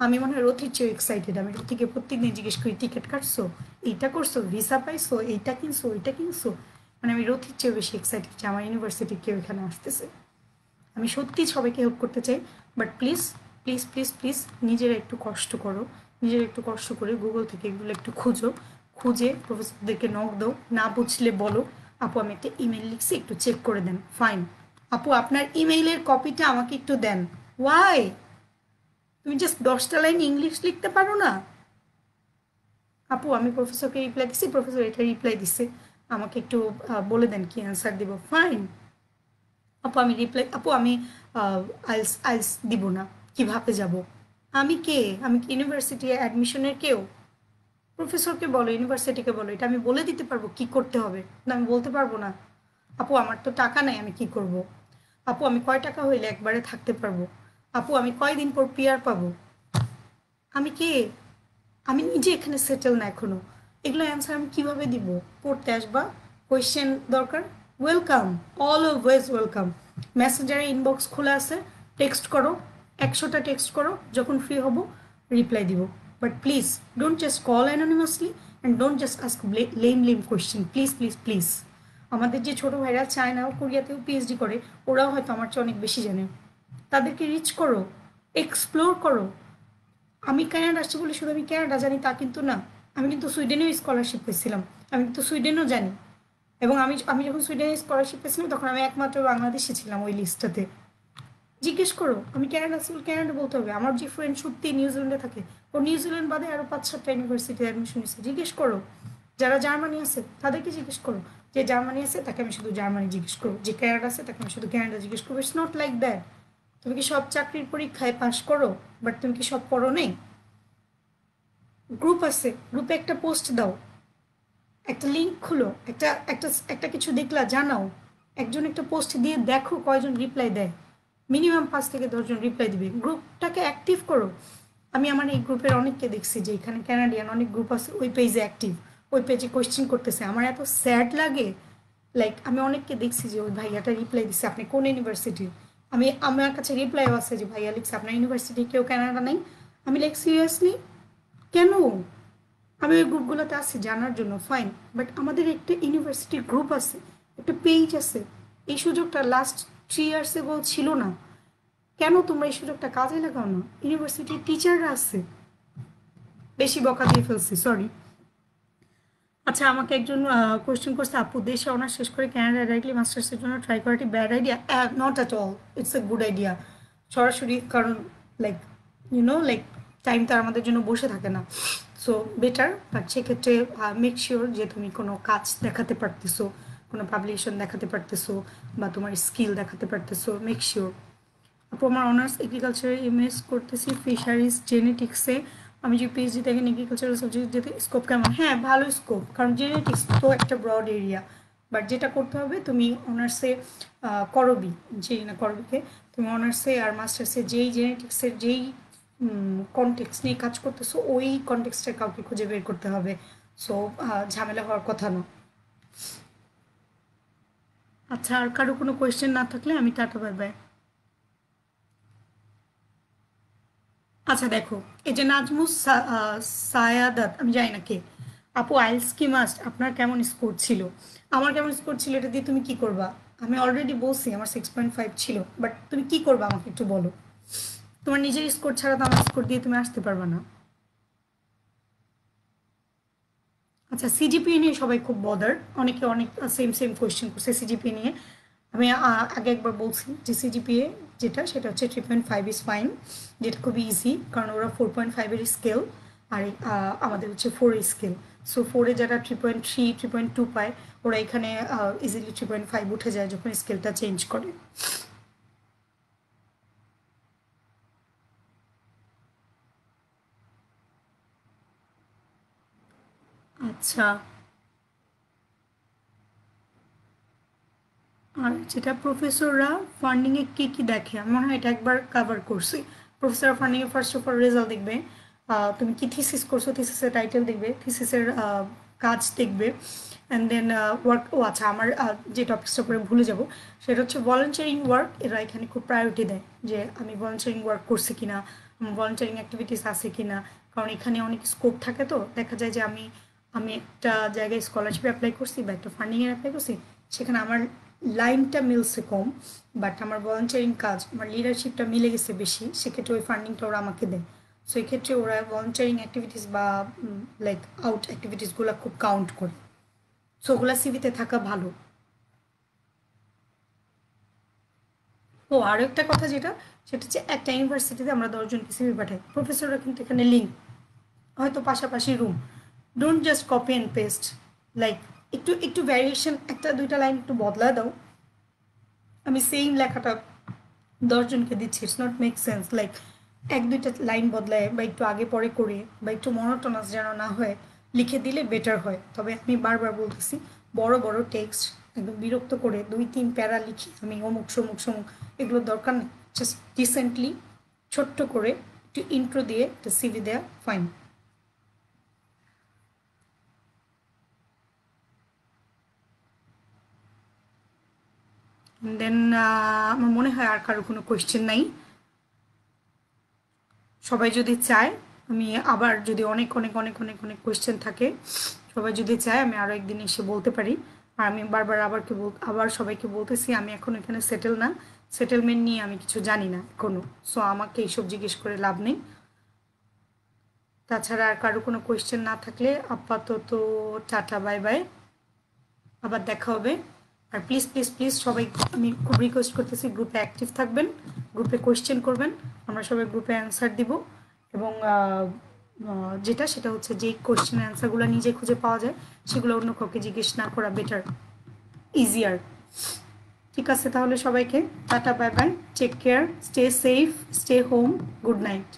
আমি মনে হয় রথির চেয়ে এক্সাইটেড, আমি রথিকে প্রত্যেকদিন জিজ্ঞেস করি টিকিট কাটছো, এইটা করছো, ভিসা পাইছো, এইটা কিনছো, ওইটা কিনছো। মানে আমি রথির চেয়ে বেশি এক্সাইটেড যে আমার ইউনিভার্সিটি কেউ এখানে আসতেছে। আমি সত্যি সবাইকে হেল্প করতে চাই, but please please please please নিজেরা একটু কষ্ট করো, নিজেরা একটু কষ্ট করে গুগল থেকে এগুলো একটু খুঁজো, খুঁজে প্রফেসরদেরকে নক দাও, না বুঝলে বলো আপু আমি একটা ইমেল লিখছি একটু চেক করে দেন, ফাইন। আপু আপনার ইমেইলের কপিটা আমাকে একটু দেন। ওয়াই? তুমি জাস্ট 10টা লাইন ইংলিশ লিখতে পারো না? আপু আমি প্রফেসরকে রিপ্লাই দিচ্ছি, প্রফেসর এটা রিপ্লাই দিচ্ছে, আমাকে একটু বলে দেন কি অ্যান্সার দিব, ফাইন। আপু আমি রিপ্লাই, আপু আমি আইলস আইলস দিব না, কিভাবে যাব, আমি কে, আমি কি ইউনিভার্সিটি অ্যাডমিশনের কেউ? প্রফেসরকে বলো, ইউনিভার্সিটিকে বলো, এটা আমি বলে দিতে পারবো কি করতে হবে, না আমি বলতে পারবো না। আপু আমার তো টাকা নাই, আমি কি করব? আপু আমি কয় টাকা হইলে একবারে থাকতে পারবো? আপু আমি কয়দিন পর পিআর পাবো? আমি কে? আমি নিজে এখানে সেটেল না এখনো। এগুলো অ্যান্সার আমি কিভাবে দিব? পড়তে আসবা, কোয়েশ্চেন দরকার, ওয়েলকাম, অলওয়েজ ওয়েলকাম। মেসেঞ্জারে ইনবক্স খোলা আছে, টেক্সট করো, 100টা টেক্সট করো, যখন ফ্রি হব রিপ্লাই দিব। But please don't just call anonymously and don't just ask lame lame question, please please please. আমাদের যে ছোটো ভাইরা চায়না ও কোরিয়াতেও পিএইচডি করে, ওরাও হয়তো আমার চেয়ে অনেক বেশি জানে। তাদেরকে রিচ করো, এক্সপ্লোর করো। আমি কানাডা আসছি বলে শুধু আমি কানাডা জানি তা কিন্তু না। আমি কিন্তু সুইডেনেও স্কলারশিপ পেয়েছিলাম, আমি কিন্তু সুইডেনও জানি। এবং আমি আমি যখন সুইডেনে স্কলারশিপ পেয়েছিলাম তখন আমি একমাত্র বাংলাদেশে ছিলাম ওই লিস্টটাতে। জিজ্ঞেস করো, আমি কানাডা আসছি বলে কানাডা বলতে হবে? আমার যে ফ্রেন্ড সত্যি নিউজিল্যান্ডে থাকে, ও নিউজিল্যান্ড বাদে আরও 5-7টা ইউনিভার্সিটিতে অ্যাডমিশন নিচ্ছে, জিজ্ঞেস করো। যারা জার্মানি আছে তাদেরকে জিজ্ঞেস করো, যে জার্মানি আছে তাকে আমি শুধু জার্মানি জিজ্ঞেস করবো, যে কানাডা আছে তাকে আমি শুধু কানাডা জিজ্ঞেস করবো। It's not like that. তুমি কি সব চাকরির পরীক্ষায় পাশ করো, বাট তুমি কি সব পড়ো নেই? গ্রুপ আছে, গ্রুপে একটা পোস্ট দাও, একটা লিঙ্ক খুলো, একটা একটা একটা কিছু দেখলা জানাও, একজন একটা পোস্ট দিয়ে দেখো কয়জন রিপ্লাই দেয়। মিনিমাম 5 থেকে 10 জন রিপ্লাই দিবে। গ্রুপটাকে অ্যাক্টিভ করো। আমি আমার এই গ্রুপের অনেককে দেখছি যে এখানে ক্যানাডিয়ান অনেক গ্রুপ আছে, ওই পেজে অ্যাক্টিভ, ওই পেজে কোয়েশ্চেন করতেছে। আমার এত স্যাড লাগে। লাইক আমি অনেককে দেখছি যে ওই ভাইয়াটা রিপ্লাই দিচ্ছে আপনি কোন ইউনিভার্সিটির। আমার কাছে রিপ্লাইও আছে যে ভাইয়া লিখছে আপনার ইউনিভার্সিটি কেউ কানাডা নেই। আমি লাইক সিরিয়াসলি, কেন? আমি ওই গ্রুপগুলোতে আছি জানার জন্য, ফাইন, বাট আমাদের একটা ইউনিভার্সিটির গ্রুপ আছে, একটা পেজ আছে। এই সুযোগটা লাস্ট 3 ইয়ার্স এগো ছিল না। কেন তোমরা এই সুযোগটা কাজে লাগাও না? ইউনিভার্সিটির টিচাররা আছে। বেশি বকা দিয়ে ফেলছি, সরি। আচ্ছা আমাকে একজন কোয়েশ্চেন করছে, আপু দেশে অনার্স শেষ করে ক্যানাডা ডাইরেক্টলি মাস্টার্সের জন্য ট্রাই করাটি bad idea? Not at all, it's a good idea. সরাসরি, কারণ লাইক লাইক টাইম তো আর আমাদের জন্য বসে থাকে না। সো বেটার, বাট সেক্ষেত্রে মেক শিওর যে তুমি কোনো কাজ দেখাতে পারতেছো, কোনো পাবলিকেশন দেখাতে পারতেছো, বা তোমার স্কিল দেখাতে পারতেছো, মেক শিওর। আপু আমার অনার্স এগ্রিকালচারে এমএস করতেছি ফিশারিজ জেনেটিক্সে, আমি যে পিএইচডি দেখেন এগ্রিকালচারাল সাবজেক্ট যেতে স্কোপ কেমন? হ্যাঁ ভালো স্কোপ, কারণ জেনেটিক্স তো একটা ব্রড এরিয়া। বাট যেটা করতে হবে তুমি অনার্সে করবি, যে না করবিকে তুমি অনার্সে আর মাস্টার্সে যেই জেনেটিক্সের যেই কনটেক্সট নিয়ে কাজ করতেছো ওই কনটেক্সটের কাউকে খুঁজে বের করতে হবে। সো ঝামেলা হওয়ার কথা না। আচ্ছা আর কারো কোনো কোয়েশ্চেন না থাকলে আমি টাটা বাই বাই। আচ্ছা দেখো, এই যে নাজমুস সায়াদাত, আমি জানি না কে। আপু আইএলটিএস কি মাস্ট? আপনার কেমন স্কোর ছিল? আমার কেমন স্কোর ছিল এটা দিয়ে তুমি কি করবা? আমি অলরেডি বলছি আমার 6.5 ছিল, বাট তুমি কি করবা আমাকে একটু বলো। তোমার নিজের স্কোর ছাড়া তো আমার স্কোর দিয়ে তুমি আসতে পারবা না। আচ্ছা সিজিপিএ নিয়ে সবাই খুব বদার, অনেকে অনেক সেম সেম কোয়েশ্চেন করছে সিজিপিএ নিয়ে। আমি আগে একবার বলছি যে সিজিপিএ যেটা সেটা হচ্ছে 3.5 ইজ ফাইন, যেটা খুবই ইজি, কারণ ওরা 4.5-এর স্কেল, আর আমাদের হচ্ছে 4-এর স্কেল। সো 4-এ যারা 3.3 3.2 পায়, ওরা এখানে ইজিলি 3.5 উঠে যায় যখন স্কেলটা চেঞ্জ করে। আচ্ছা আর যেটা প্রফেসররা ফান্ডিংয়ে কী কী দেখে, আমার মনে হয় এটা একবার কাভার করছি। প্রফেসররা ফান্ডিংয়ে ফার্স্ট অফ অল রেজাল্ট দেখবে, তুমি কি থিসিস করছো থিসিসের টাইটেল দেখবে, থিসিসের কাজ দেখবে, অ্যান্ড দেন ওয়ার্ক। ও আচ্ছা আমার যে টপিক্সটা করে ভুলে যাব সেটা হচ্ছে ভলেন্টিয়ারিং ওয়ার্ক। এরা এখানে খুব প্রায়োরিটি দেয় যে আমি ভলেন্টিয়ারিং ওয়ার্ক করছি কিনা, আমার ভলেন্টিয়ারিং অ্যাক্টিভিটিস আছে কিনা। কারণ এখানে অনেক স্কোপ থাকে, তো দেখা যায় যে আমি আমি একটা জায়গায় স্কলারশিপ অ্যাপ্লাই করছি বা একটা ফান্ডিংয়ে অ্যাপ্লাই করছি, সেখানে আমার লাইনটা মিলছে কম, বাট আমার ভলেন্টিয়ারিং কাজ আমার লিডারশিপটা মিলে গেছে বেশি, সেক্ষেত্রে ওই ফান্ডিংটা ওরা আমাকে দেয়। সো এক্ষেত্রে ওরা ভলেন্টিয়ারিং অ্যাক্টিভিটিস বা লাইক আউট অ্যাক্টিভিটিসগুলো খুব কাউন্ট করে। সো ওগুলো সিভিতে থাকা ভালো। ও আরও একটা কথা যেটা, সেটা হচ্ছে একটা ইউনিভার্সিটিতে আমরা 10 জনকে সিভি পাঠাই, প্রফেসররা কিন্তু এখানে লিঙ্ক, হয়তো পাশাপাশি room, don't just copy and paste. Like একটু একটু ভ্যারিয়েশন, একটা দুইটা লাইন একটু বদলা দাও। আমি সেম লেখাটা 10 জনকে দিচ্ছি, it's not make sense. Like এক দুইটা লাইন বদলায় বা একটু আগে পরে করে বা একটু মনোটোনাস যেন না হয়, লিখে দিলে বেটার হয়। তবে আমি বারবার বলতেছি, বড় বড় টেক্সট একদম বিরক্ত করে 2-3 প্যারা লিখি আমি অমুক সমুক সমুক, এগুলো দরকার নেই। জাস্ট রিসেন্টলি ছোট্ট করে একটু ইন্ট্রো দিয়ে একটা সিভি দেওয়া ফাইন। দেন আমার মনে হয় আর কারো কোনো কোয়েশ্চেন নাই। সবাই যদি চায় আমি আবার, যদি অনেক অনেক অনেক অনেক অনেক কোয়েশ্চেন থাকে, সবাই যদি চায় আমি আরও একদিন এসে বলতে পারি। আর আমি বারবার আবার সবাইকে বলতেছি, আমি এখন এখানে সেটেল না, সেটেলমেন্ট নিয়ে আমি কিছু জানি না এখনও। সো আমাকে এইসব জিজ্ঞেস করে লাভ নেই। তাছাড়া আর কারো কোনো কোয়েশ্চেন না থাকলে আপাতত টাটা, বাই বাই, আবার দেখা হবে। আর প্লিজ প্লিজ প্লিজ সবাই, আমি খুব রিকোয়েস্ট করতেছি, গ্রুপে অ্যাক্টিভ থাকবেন, গ্রুপে কোয়েশ্চেন করবেন, আমরা সবাই গ্রুপে অ্যান্সার দিব। এবং সেটা হচ্ছে যেই কোয়েশ্চেন অ্যান্সারগুলো নিজে খুঁজে পাওয়া যায় সেগুলো অন্য কাউকে জিজ্ঞেস না করা বেটার, ইজিয়ার। ঠিক আছে, তাহলে সবাইকে ta-ta, bye bye, take care, stay safe, stay home, good night.